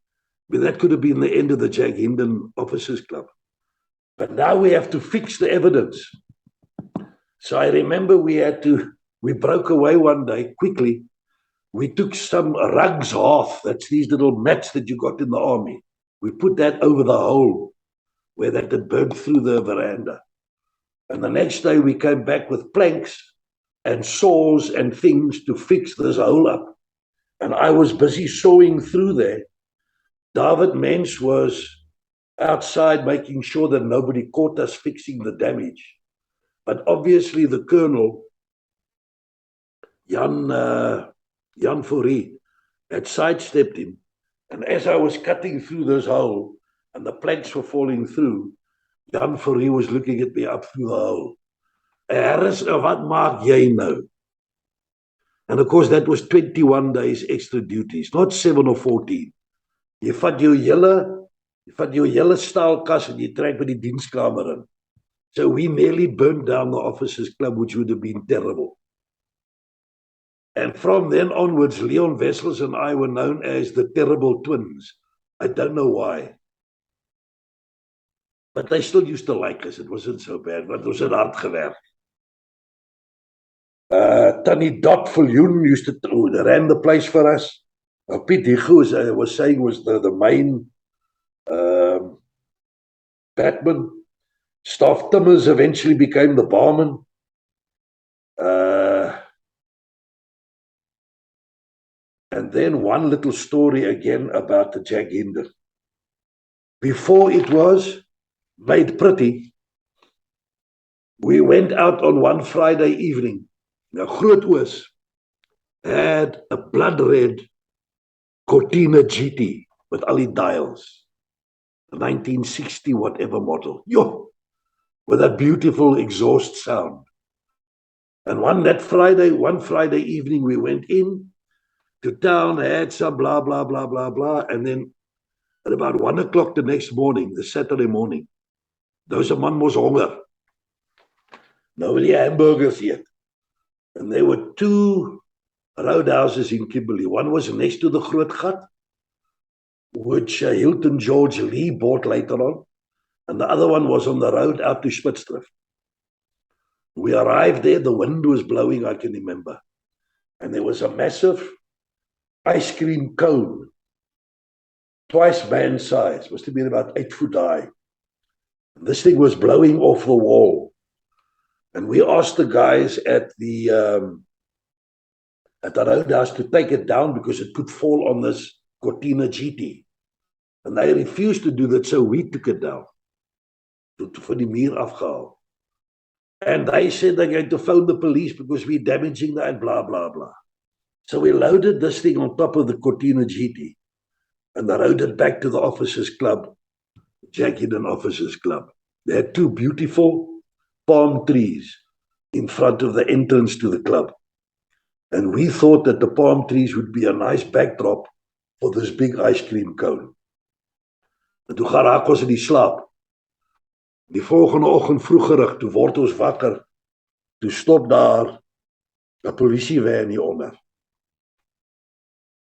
I mean, that could have been the end of the Jack Hinden Officers Club. But now we have to fix the evidence. So I remember we broke away one day quickly. We took some rugs off. That's these little mats that you got in the army. We put that over the hole where that had burned through the veranda. And the next day we came back with planks and saws and things to fix this hole up. And I was busy sawing through there. David Mens was outside making sure that nobody caught us fixing the damage. But obviously the colonel, Jan Fourie, had sidestepped him. And as I was cutting through this hole and the planks were falling through, Jan Fourie was looking at me up through the hole. Harris, wat maak jy nou? And of course, that was 21 days extra duties, not 7 or 14. Jy vat jou hele staalkas en jy trek by die dienskamer in. So we nearly burnt down the officers' club, which would have been terrible. And from then onwards, Leon Wessels and I were known as the Terrible Twins. I don't know why. But they still used to like us. It wasn't so bad, but it was hard gewerk. Tannie Dot Viljoen used to ran the place for us. Piet Higu, as I was saying, was the main batman. Staff Timmers eventually became the barman. And then one little story again about the Jack Hinder. Before it was made pretty, we went out on one Friday evening. Now, Groot Oos had a blood red Cortina GT with all the dials, the 1960 whatever model, with a beautiful exhaust sound. And one Friday evening, we went in to town, had some blah, blah, blah, blah, blah. And then at about 1 o'clock the next morning, the Saturday morning, those a man was honger. Nobody hamburgers yet. And there were two roadhouses in Kimberley. One was next to the Groot Gat, which Hilton George Lee bought later on. And the other one was on the road out to Spitsdrift. We arrived there, the wind was blowing, I can remember. And there was a massive ice cream cone, twice man size, must have been about 8 foot high. And this thing was blowing off the wall. And we asked the guys at the roadhouse to take it down because it could fall on this Cortina GT. And they refused to do that, so we took it down. For die muur afgehaal. And they said they're going to phone the police because we're damaging that and blah, blah, blah. So we loaded this thing on top of the Cortina GT and they rode it back to the officers' club, Jack Hidden Officers' Club. They had two beautiful palm trees in front of the entrance to the club. And we thought that the palm trees would be a nice backdrop for this big ice cream cone. En toe gaan raak ons in die slaap. Die volgende oggend vroegerig, toe word ons wakker, toe stop daar 'n polisievan hieronder.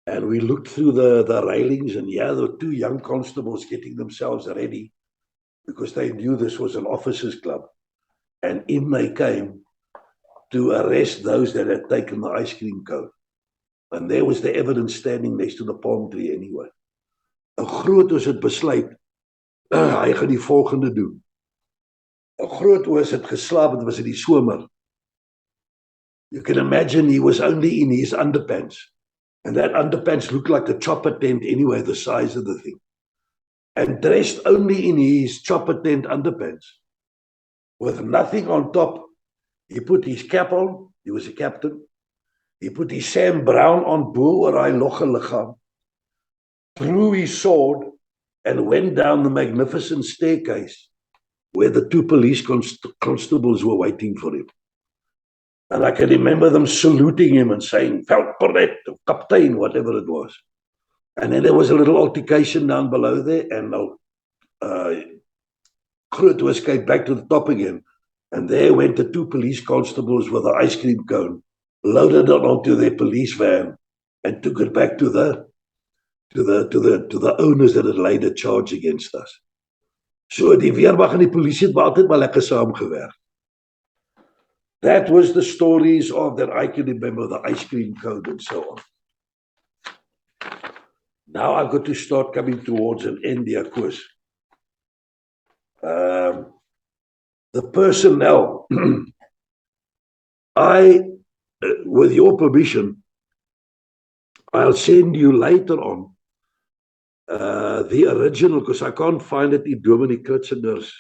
And we looked through the railings and there were two young constables getting themselves ready because they knew this was an officers' club. And in they came to arrest those that had taken the ice cream cone. And there was the evidence standing next to the palm tree anyway. 'n Groot Oos het besluit, hy gaan die volgende doen. 'n Groot Oos het geslaap, het was in die somer. You can imagine he was only in his underpants. And that underpants looked like a chopper tent anyway, the size of the thing. And dressed only in his chopper tent underpants. With nothing on top. He put his cap on, he was a captain. He put his Sam Brown on bo oor hy logge liggaam. Drew his sword and went down the magnificent staircase where the two police constables were waiting for him. And I can remember them saluting him and saying, Veldkornet, Kaptein, whatever it was. And then there was a little altercation down below there, and Groot Oos came back to the top again. And there went the two police constables with the ice cream cone, loaded it onto their police van, and took it back to the owners that had laid a charge against us. So die weermag en die polisie het altyd maar lekker saamgewerk. That was the stories of that I can remember, the ice cream cone and so on. Now I've got to start coming towards an end here, of course. The personnel, with your permission, I'll send you later on the original, because I can't find it in Dominic Kritzender's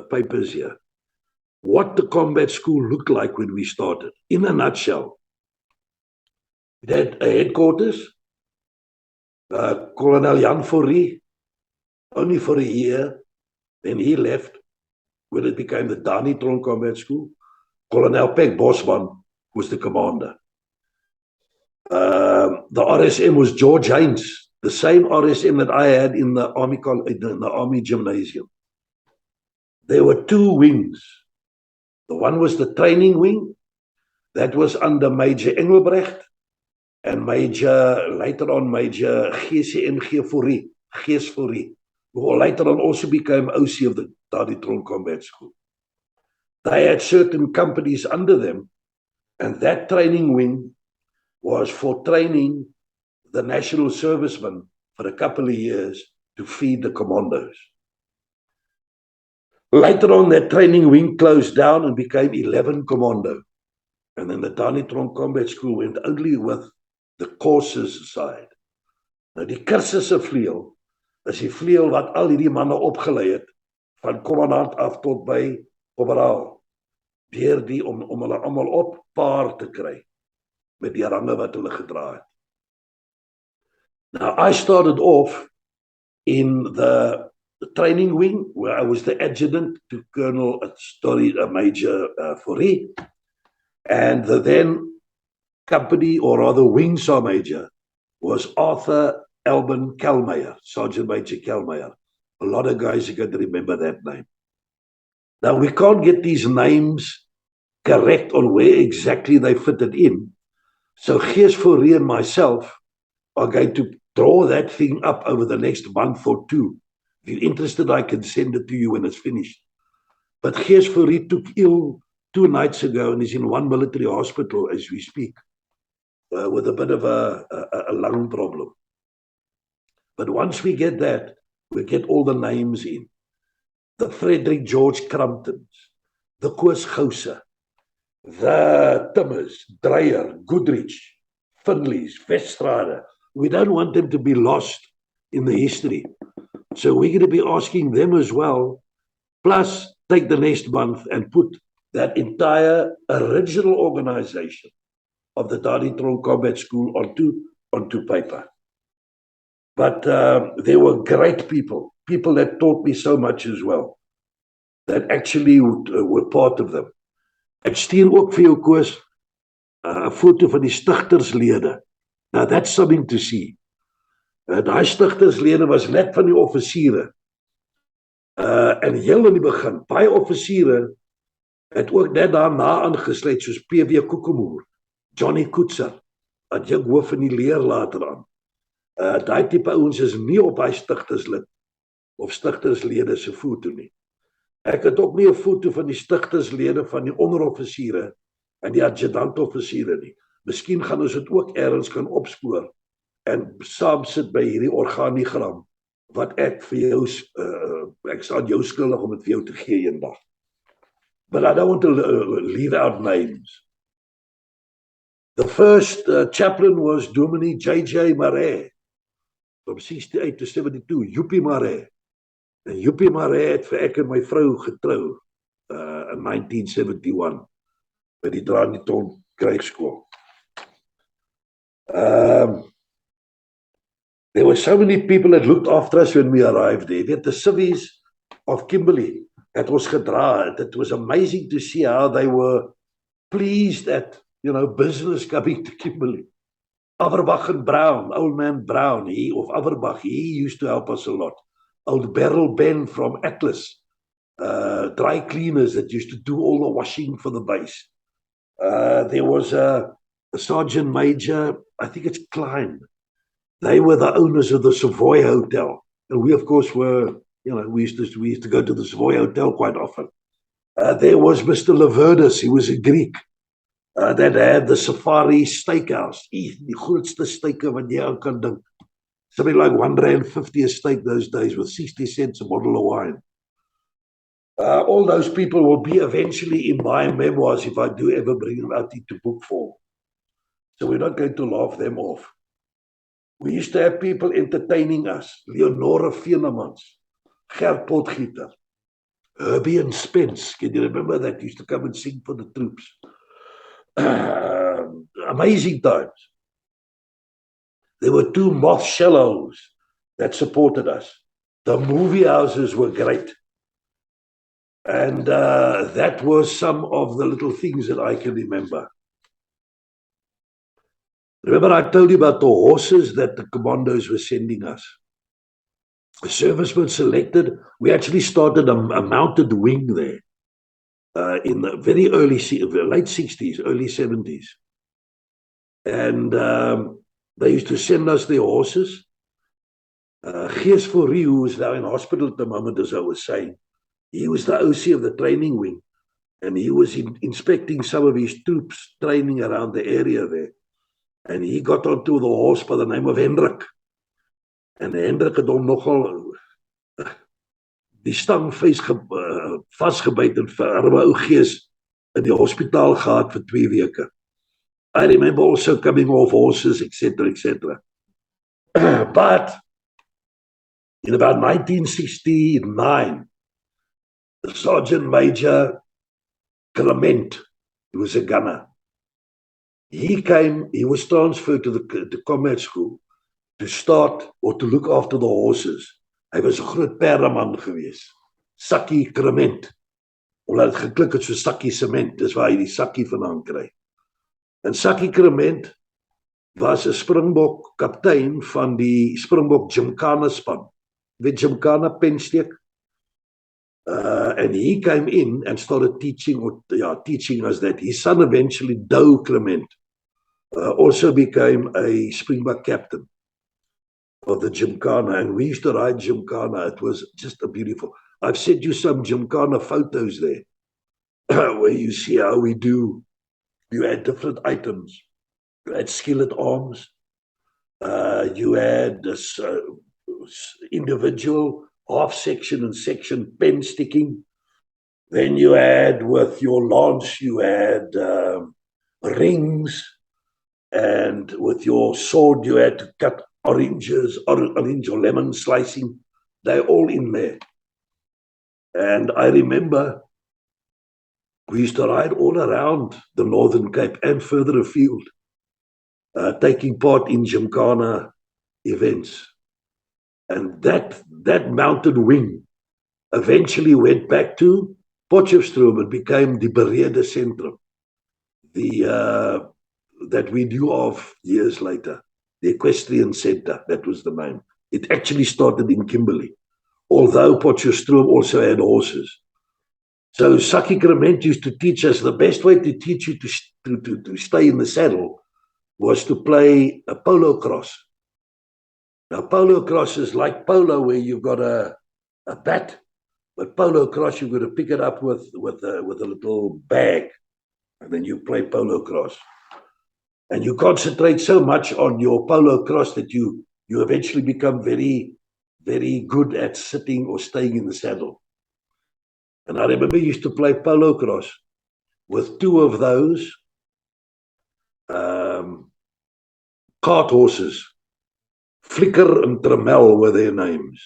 papers here, what the combat school looked like when we started. In a nutshell, it had a headquarters, Colonel Jan Fourie, only for a year, then he left when it became the Danie Theron Combat School. Colonel Peck Bosman was the commander. The RSM was George Haynes, the same RSM that I had in the Army Gymnasium. There were two wings. The one was the training wing. That was under Major Engelbrecht and later on Major GCNG Fourie, Gees Fourie, who later on also became OC of the Danie Theron Combat School. They had certain companies under them, and that training wing was for training the national servicemen for a couple of years to feed the commandos. Later on, that training wing closed down and became 11 Commando. And then the Danie Theron Combat School went only with the courses side. Nou die kursusse vleuel is die vleuel wat al hierdie manne opgelei het van kommandant af tot by korporaal. Deur die om hulle almal op paar te kry met die range wat hulle gedra het. Now I started off in the training wing where I was the adjutant to Colonel Major Fourie, and the then company, or rather wing sergeant major, was Arthur Albin Kelmeyer, Sergeant Major Kelmeyer. A lot of guys are going to remember that name. Now, we can't get these names correct on where exactly they fitted in. So Gees Fourie and myself are going to draw that thing up over the next month or two. If you're interested, I can send it to you when it's finished. But Gees Fourie took ill 2 nights ago and is in one military hospital as we speak, with a bit of a lung problem. But once we get that, we get all the names in. The Frederick George Crumptons, the Koos Gouse, the Timmers, Dreyer, Goodrich, Finleys, Vestrade. We don't want them to be lost in the history. So we're going to be asking them as well, plus take the next month and put that entire original organization of the Danie Theron Combat School onto paper. But there were great people that taught me so much as well, that actually were part of them. Ek stuur ook vir jou, Koos, 'n foto van die stigterslede. Now that's something to see. Daai stigterslede was net van die offisiere. En heel in die begin, baie offisiere het ook net daarna aangesluit, soos P.W. Koekemoer, Johnny Koetser, adjunk hoof van die leer later aan. Daai tipe ouens is nie op hy stigterslid of stigterslede se foto nie. Ek het ook nie 'n foto van die stigterslede van die onderoffisiere en die adjutantoffisiere nie. Miskien gaan ons dit ook ergens kan opspoor en saam sit by hierdie organigram wat ek vir jou, ek sal jou skuldig om dit vir jou te gee eendag. But I don't want to leave out names. The first chaplain was Dominee J.J. Marais, from 68 to 72, Joppie Marais. En Joppie Marais het vir ek en my vrou getrou in 1971 by die Danie Theron Krijgsskool. There were so many people that looked after us when we arrived there. Weet, the civvies of Kimberley het ons gedra. It was amazing to see how they were pleased at, business coming to Kimberley. Averbach and Brown, old man Brown, he used to help us a lot. Old Beryl Ben from Atlas, dry cleaners that used to do all the washing for the base. There was a sergeant major, I think it's Klein. They were the owners of the Savoy Hotel. And we, of course, were, we used to go to the Savoy Hotel quite often. There was Mr. Laverdis, he was a Greek, that had the Safari Steakhouse. Die grootste steak wat jy aan kan dink. Something like R1.50 a steak those days with 60 cents a bottle of wine. All those people will be eventually in my memoirs if I do ever bring them out into book form. So we're not going to laugh them off. We used to have people entertaining us. Leonora Venemans, Gert Potgieter, Herbie and Spence. Can you remember that? Used to come and sing for the troops. Amazing times. There were 2 moth shallows that supported us. The movie houses were great. And that was some of the little things that I can remember. Remember I told you about the horses that the commandos were sending us? The servicemen selected. We actually started a mounted wing there in the very late 60s, early 70s. And they used to send us their horses. Gees Fourie, who is now in hospital at the moment, as I was saying, he was the OC of the training wing. And he was inspecting some of his troops training around the area there. And he got onto the horse by the name of Hendrik. And Hendrik het hom nogal die stangvleis vasgebyt en vir arme ou gees in die hospitaal gehad vir 2 weke. I remember also coming off horses, etc., etc. But in about 1969, Sergeant Major Clement, who was a gunner, he was transferred to the combat school to start or to look after the horses. Hy was 'n groot perdeman geweest. Sakkie Clement. Omdat het geklik het so sakkie sement, dis waar hy die sakkie vandaan kry. En Sakkie Clement was 'n Springbok kaptein van die Springbok gymkhana span. Weet gymkhana pensteek? And he came in and started teaching us that. His son eventually, Doe Clement, also became a Springbok captain of the gymkhana, and we used to ride gymkhana. It was just a beautiful. I've sent you some gymkhana photos there, where you see how we do. You had different items. You had skillet arms. You had this individual half section and section pen sticking. Then you had with your lance, you had rings, and with your sword, you had to cut orange or lemon slicing. They're all in there. And I remember we used to ride all around the Northern Cape and further afield, taking part in gymkhana events. And that mounted wing eventually went back to Potchefstroom and became the Berede Centrum, that we knew of years later, the Equestrian Center, that was the name. It actually started in Kimberley, although Potchefstroom also had horses. So Sakkie Clement used to teach us the best way to teach you to stay in the saddle was to play a polo cross. Now, polo cross is like polo where you've got a bat, but polo cross, you've got to pick it up with a little bag, and then you play polo cross. And you concentrate so much on your polo cross that you eventually become very, very good at sitting or staying in the saddle. And I remember I used to play polo cross with 2 of those cart horses. Flicker and Tremel were their names.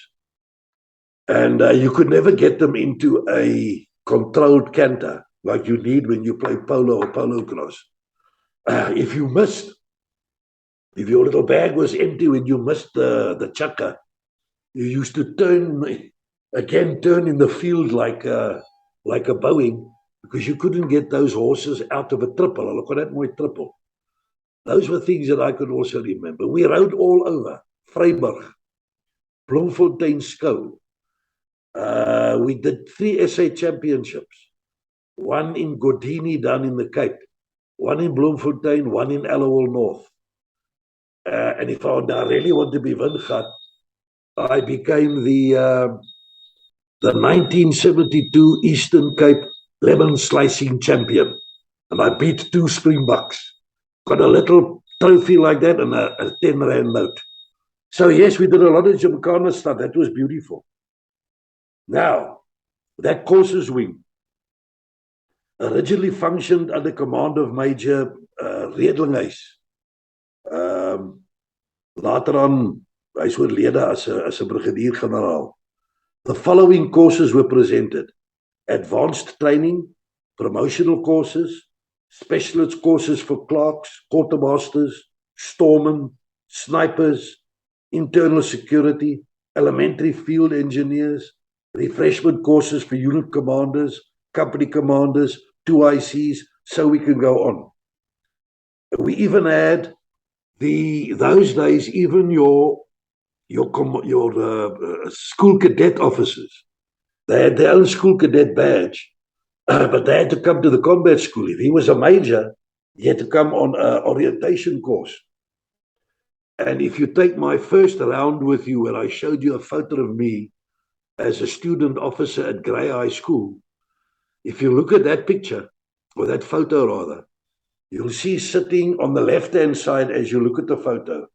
And you could never get them into a controlled canter like you need when you play polo or polo cross. If your little bag was empty when you missed the chukka, you used to turn in the field like a Boeing, because you couldn't get those horses out of a triple. Look at that, my triple. Those were things that I could also remember. We rode all over. Vryburg, Bloemfontein Skou. We did 3 SA championships. 1 in Godini down in the Cape. 1 in Bloemfontein, 1 in Allowal North. And if I really want to be Windgat, I became the 1972 Eastern Cape lemon slicing champion. And I beat 2 Springboks. Got a little trophy like that and a 10 rand note. So yes, we did a lot of gymkhana stuff. That was beautiful. Now, that courses wing originally functioned under command of Major Redlinghuis. Later on, hy's oorlede as 'n brigadier-generaal. The following courses were presented: advanced training, promotional courses, specialist courses for clerks, quartermasters, storemen, snipers, internal security, elementary field engineers, refreshment courses for unit commanders, company commanders, 2 ICs, so we can go on. We even had those days, even your school cadet officers. They had their own school cadet badge, but they had to come to the combat school. If he was a major, he had to come on an orientation course. And if you take my first round with you, where I showed you a photo of me as a student officer at Grey High School, if you look at that picture, or that photo rather, you'll see sitting on the left-hand side as you look at the photo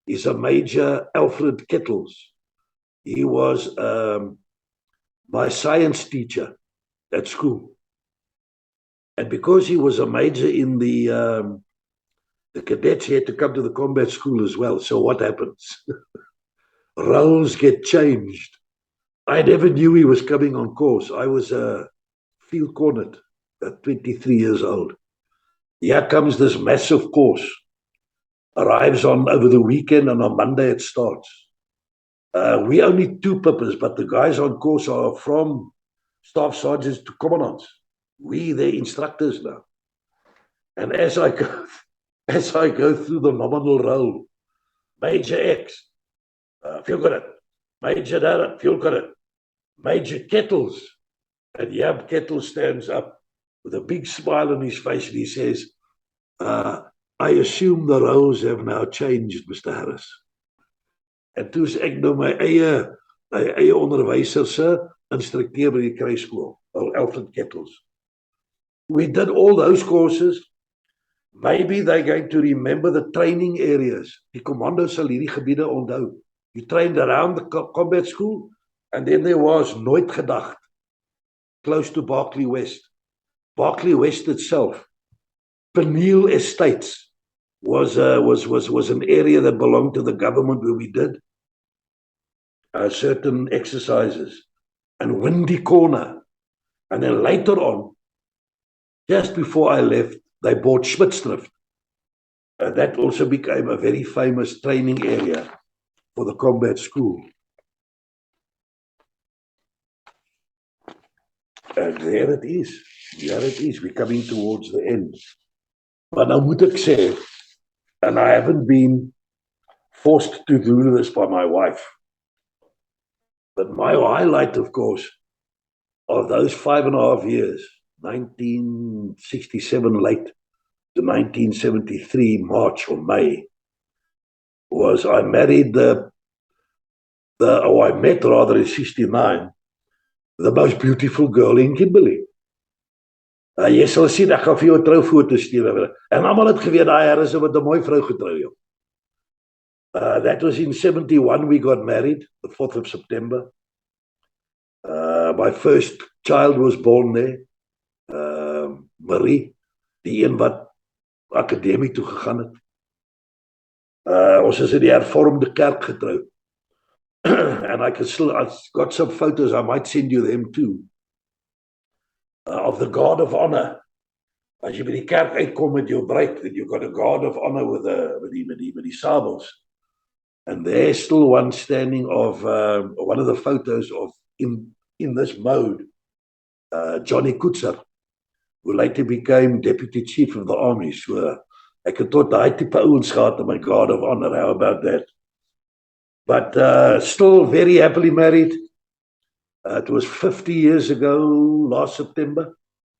is a Major Alfred Kettles. He was my science teacher at school. And because he was a major in the cadets, he had to come to the combat school as well. So what happens? Roles get changed. I never knew he was coming on course. I was a field cornet at 23 years old. Here comes this massive course. Arrives on over the weekend, and on Monday it starts. We only two pippers, but the guys on course are from staff sergeants to commandants. We, their instructors now. And as I go through the nominal role, Major X, feel good at Major Darren, feel good at Major Kettles. And Yab Kettles stands up with a big smile on his face and he says, I assume the roles have now changed, Mr. Harris. En toe is ek nou my eie onderwyser se instrukteur by die kruisskool, Alfred Kettles. We did all those courses. Maybe they're going to remember the training areas. Die commando sal hierdie gebiede onthou. You trained around the combat school, and then there was Nooit Gedacht, close to Berkeley West. Berkeley West itself, Peniel Estates, was an area that belonged to the government where we did certain exercises. And Windy Corner. And then later on, just before I left, they bought Schmidstrift. That also became a very famous training area for the combat school. And there it is. There it is. We're coming towards the end. But now moet ek sê, and I haven't been forced to do this by my wife, but my highlight, of course, of those 5.5 years, 1967 late to 1973 March or May, was I married I met rather in 69, the most beautiful girl in Kimberley. Jy sal sien, ek gaan vir jou 'n troufoto stuur. En almal het geweet daai Harris het met 'n mooi vrou getrou, joh. That was in 71 we got married, the 4th of September. My first child was born there, Marie, die een wat akademie toe gegaan het. Ons is in die hervormde kerk getrou. And I've got some photos, I might send you them too, of the guard of honor. As jy by die kerk uitkom met jou bruid, you've got a guard of honor with die sabels. And there's still one standing of one of the photos of in this mode, Johnny Kutzer, who later became deputy chief of the army. So ek het tot daai tipe ouens gehad in my guard of honor. How about that? But still very happily married. It was 50 years ago, last September,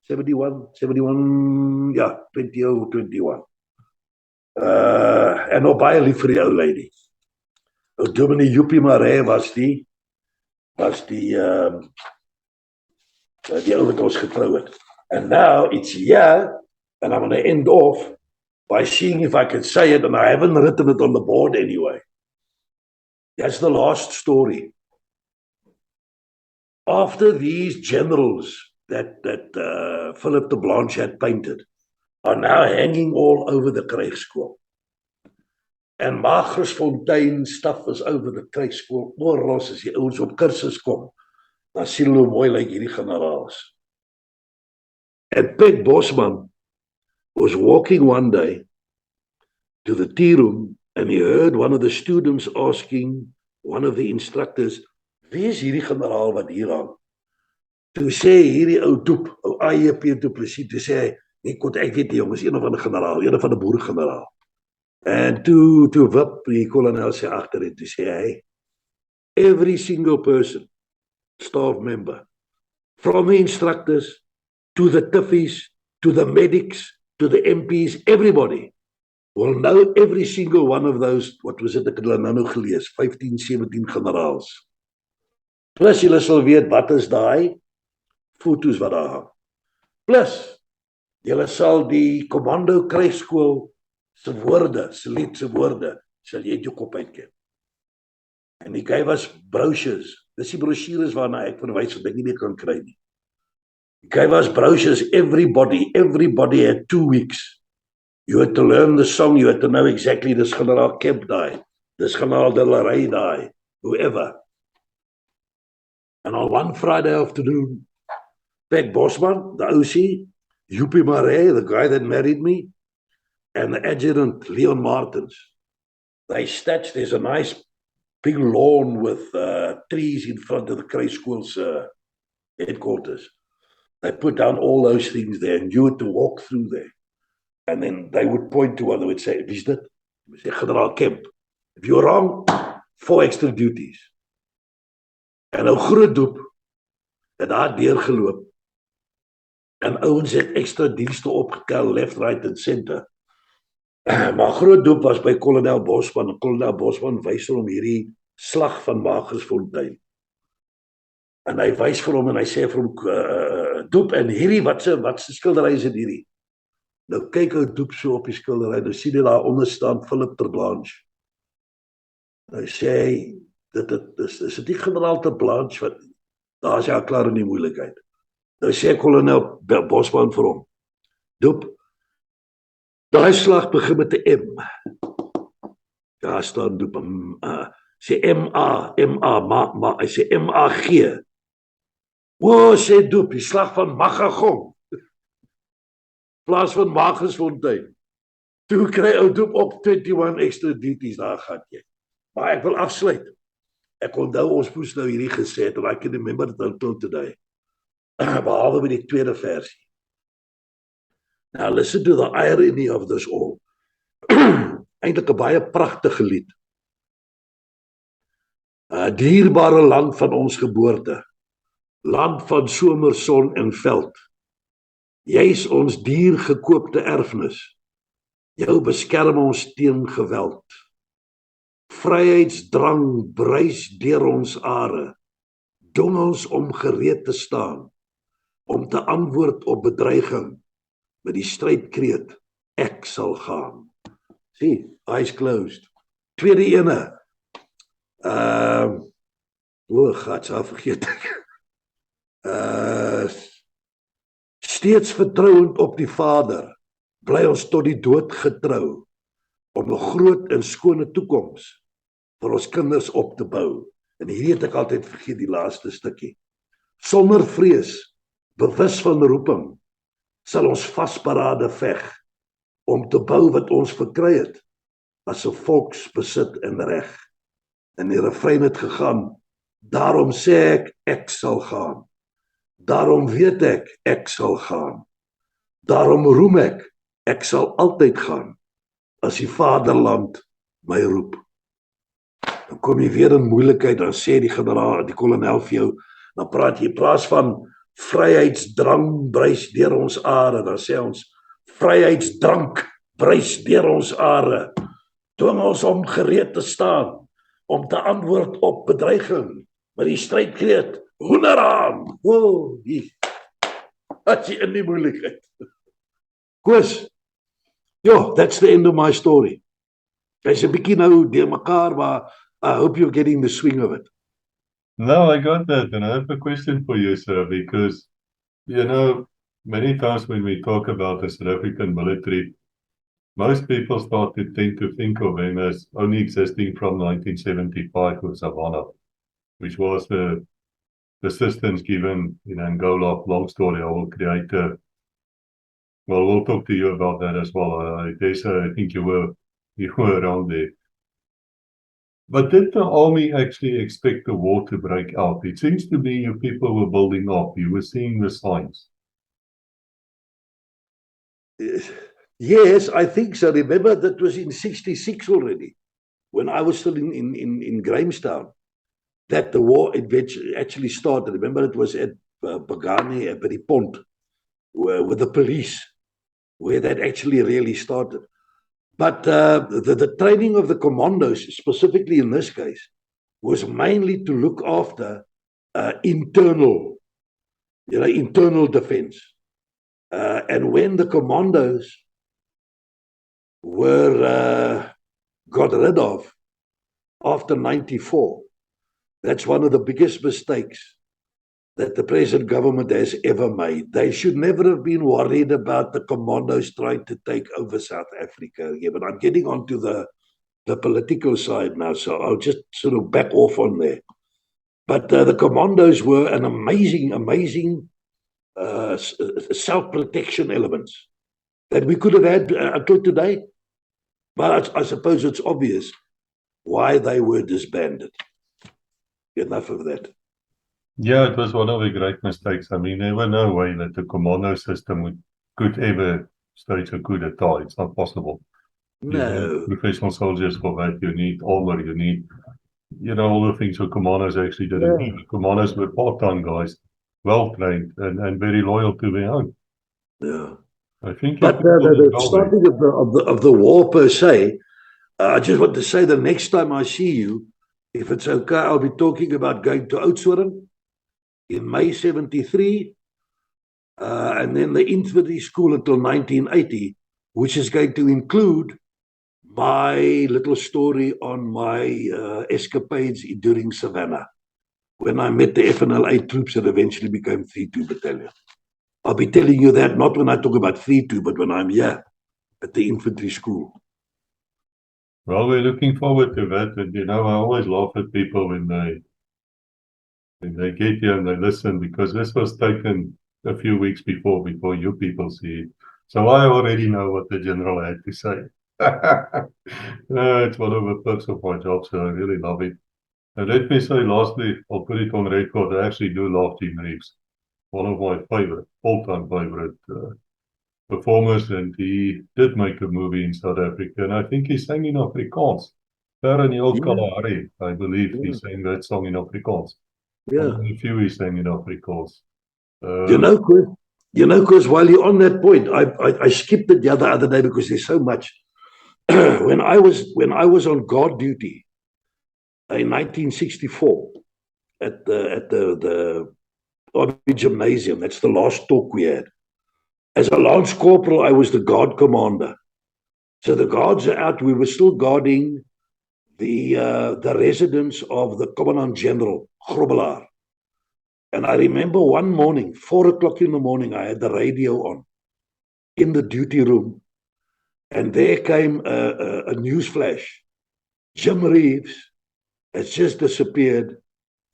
71, yeah, 2021. En nog baie lief vir die ou lady. Dominee Joppie Maree was die ou wat ons getrou het. And now it's here, and I'm going to end off by seeing if I can say it, and I haven't written it on the board anyway. That's the last story. After these generals that Philip de Blanche had painted are now hanging all over the krijgsskool. And Magnus Fontein stuff is over the krijgsskool. Oral as die ouens op kursus kom, dan sien hulle hoe mooi lyk hierdie generaals. And Peg Bosman was walking one day to the tea room, and he heard one of the students asking one of the instructors, wie is hierdie generaal wat hier hang? Toe sê hierdie ou doep, ou AEP toe presies, toe sê hy, ek weet nie jongens, een van die generaal, een van die boergeneraal. En toe wip die kolonel sê agter en toe sê hy, every single person, staff member, from the instructors, to the tiffies, to the medics, to the MPs, everybody will know every single one of those, what was it, ek het hulle nou gelees, 15, 17 generaals. Plus julle sal weet, wat is daai foto's wat daar hang. Plus, julle sal die commando krijgsskool se woorde, se woorde, sal jy jou kop uitken. En die gave us brochures. Dis die brochures waarna ek verwys wat ek nie meer kan kry nie. gave us brochures, everybody had 2 weeks. You had to learn the song, you had to know exactly this Generaal Kemp die, this Generaal de la Rey die, whoever. And on one Friday afternoon, Pat Bosman, the OC, Joopie Marais, the guy that married me, and the adjutant, Leon Martins, they stitched, there's a nice big lawn with trees in front of the Kruis School's headquarters. They put down all those things there, and you had to walk through there. And then they would point to one, they would say, "Wie is dit?" They would say, "Generaal Kemp." If you're wrong, 4 extra duties. En 'n groot doep het daar deurgeloop. En ouens het extra dienste opgetel, left, right and center. Maar groot doep was by kolonel Bosman. En kolonel Bosman wys hom hierdie slag van Magersfontein. En hy wys vir hom en hy sê vir hom, "Doep, en hierdie, wat se skildery is dit hierdie?" Nou kyk ou Doep so op die skildery, nou sien hy daar onder staan Philip ter Blanche. Nou sê hy, is dit nie Generaal ter Blanche wat, daar is hy al klaar in die moeilikheid. Nou sê kolonel Bosman vir hom, "Doep, daai slag begin met 'n M." Daar staan Doep, sê M-A, hy sê M-A-G. O, sê Doep, die slag van Magagong. Plaas van Magersfontein. Toe kry ou Doep op 21 extra duties, daar gaan jy. Maar ek wil afsluit. Ek onthou ons moes nou hierdie gesê het, and I can remember it until today. Behalwe by die tweede versie. Now listen to the irony of this all. Eintlik 'n baie pragtige lied. Dierbare land van ons geboorte. Land van somerson en veld. Jy's ons diergekoopte erfenis. Jou beskerm ons teen geweld. Vryheidsdrang bruis deur ons are. Dwing ons om gereed te staan, om te antwoord op bedreiging, met die strydkreet, ek sal gaan. See, eyes closed. Tweede ene. Gats, vergeet ek. Steeds vertrouend op die Vader, bly ons tot die dood getrou, om 'n groot en skone toekoms vir ons kinders op te bou. En hierdie het ek altyd vergeet, die laaste stukkie. Sonder vrees, bewus van roeping, sal ons vasberade veg, om te bou wat ons verkry het, as 'n volksbesit en reg. En die refrein het gegaan, daarom sê ek sal gaan. Daarom weet ek sal gaan. Daarom roem ek sal altyd gaan, as die vaderland my roep. Dan kom jy weer in moeilikheid, dan sê die generaal, die kolonel vir jou, dan praat jy in plaas van vryheidsdrang bruis deur ons are, dan sê ons vryheidsdrank bruis deur ons are. Dwing ons om gereed te staan, om te antwoord op bedreiging, met die strydkreet, hoenderhaan. O, as jy in die moeilikheid. Koos, that's the end of my story. Hy's 'n bietjie nou deur mekaar, maar I hope you're getting the swing of it. No, I got that, and I have a question for you, sir, because, many times when we talk about the South African military, most people tend to think of them as only existing from 1975 with Savannah, which was the assistance given in Angola. Long story, I will create we'll talk to you about that as well. I think you were around there. But did the army actually expect the war to break out? It seems to me you people were building up. You were seeing the signs. Yes, I think so. Remember, that was in 66 already, when I was still in Grahamstown, that the war actually started. Remember, it was at Pagani, at the Pont, with the police, where that actually really started. But the training of the commandos, specifically in this case, was mainly to look after internal defense. And when the commandos were got rid of after 94, that's one of the biggest mistakes that the present government has ever made. They should never have been worried about the commandos trying to take over South Africa. Yeah, but I'm getting onto the political side now, so I'll just sort of back off on there. But the commandos were an amazing self-protection elements that we could have had until today. But I suppose it's obvious why they were disbanded. Enough of that. Yeah, it was one of the great mistakes. I mean, there was no way that the commando system could ever stage a coup d'etat. It's not possible. You need professional soldiers for that. You need armor. You need, all the things the commandos actually didn't do. The commandos were part-time guys, well-trained and very loyal to their own. Yeah. I think but the starting of the war per se, I just want to say the next time I see you, if it's okay, I'll be talking about going to Oudtshoorn in May 73, and then the infantry school until 1980, which is going to include my little story on my escapades during Savannah, when I met the FNLA troops that eventually became 3-2 Battalion. I'll be telling you that not when I talk about 3-2, but when I'm here at the infantry school. Well, we're looking forward to that. And, I always laugh at people when they get here and they listen, because this was taken a few weeks before you people see it. So I already know what the general had to say. It's one of the perks of my job, so I really love it. And let me say lastly, I'll put it on record, I actually do love Jim Reeves. One of my all-time favorite performers, and he did make a movie in South Africa, and I think he sang in Afrikaans. There in the old Kalahari, I believe he sang that song in Afrikaans. Yeah. One of the few he sang in Afrikaans. Chris, while you're on that point, I skipped it the other day because there's so much. when I was on guard duty in 1964 at the Army Gymnasium, that's the last talk we had. As a lance corporal, I was the guard commander. So the guards are out. We were still guarding the residence of the Commandant General, Grobbelaar. And I remember one morning, 4 o'clock in the morning, I had the radio on in the duty room. And there came a news flash. Jim Reeves has just disappeared.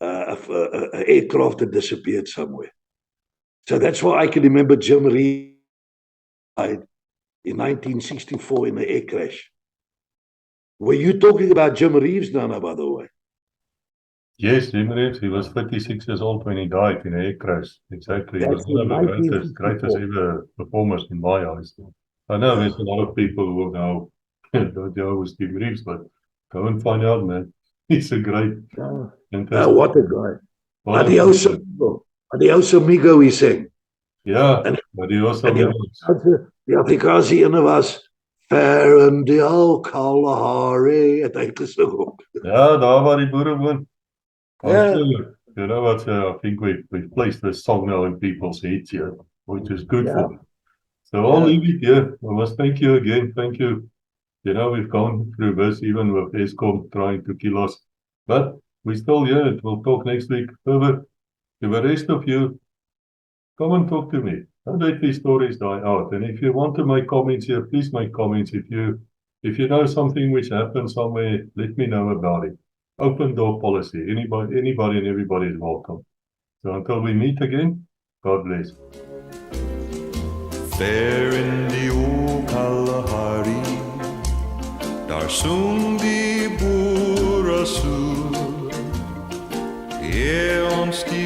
An aircraft had disappeared somewhere. So that's why I can remember Jim Reeves died in 1964 in an air crash. Were you talking about Jim Reeves, Nana, by the way? Yes, Jim Reeves. He was 36 years old when he died in an air crash. Exactly. He was one of the greatest ever performers in my eyes. I know there's a lot of people who now don't know who Jim Reeves, but go and find out, man. He's a great, fantastic. What a guy. Adios amigo, he sang. Ja, adios amigos. Die Afrikaanse ene was Fair and the old Kalahari. Het heeft gesing ook. Ja, daar waar die boere woon. Sure. You know what? I think we've placed this song now in people's heads here, which is good for them. So I'll leave it here. I must thank you again. Thank you. We've gone through this even with Eskom trying to kill us. But we're still here. We'll talk next week. Further, to the rest of you, come and talk to me. Don't let these stories die out. And if you want to make comments here, please make comments. If you know something which happened somewhere, let me know about it. Open door policy. Anybody and everybody is welcome. So until we meet again, God bless. There in die o Kalahari, daar soong die boere so, ons die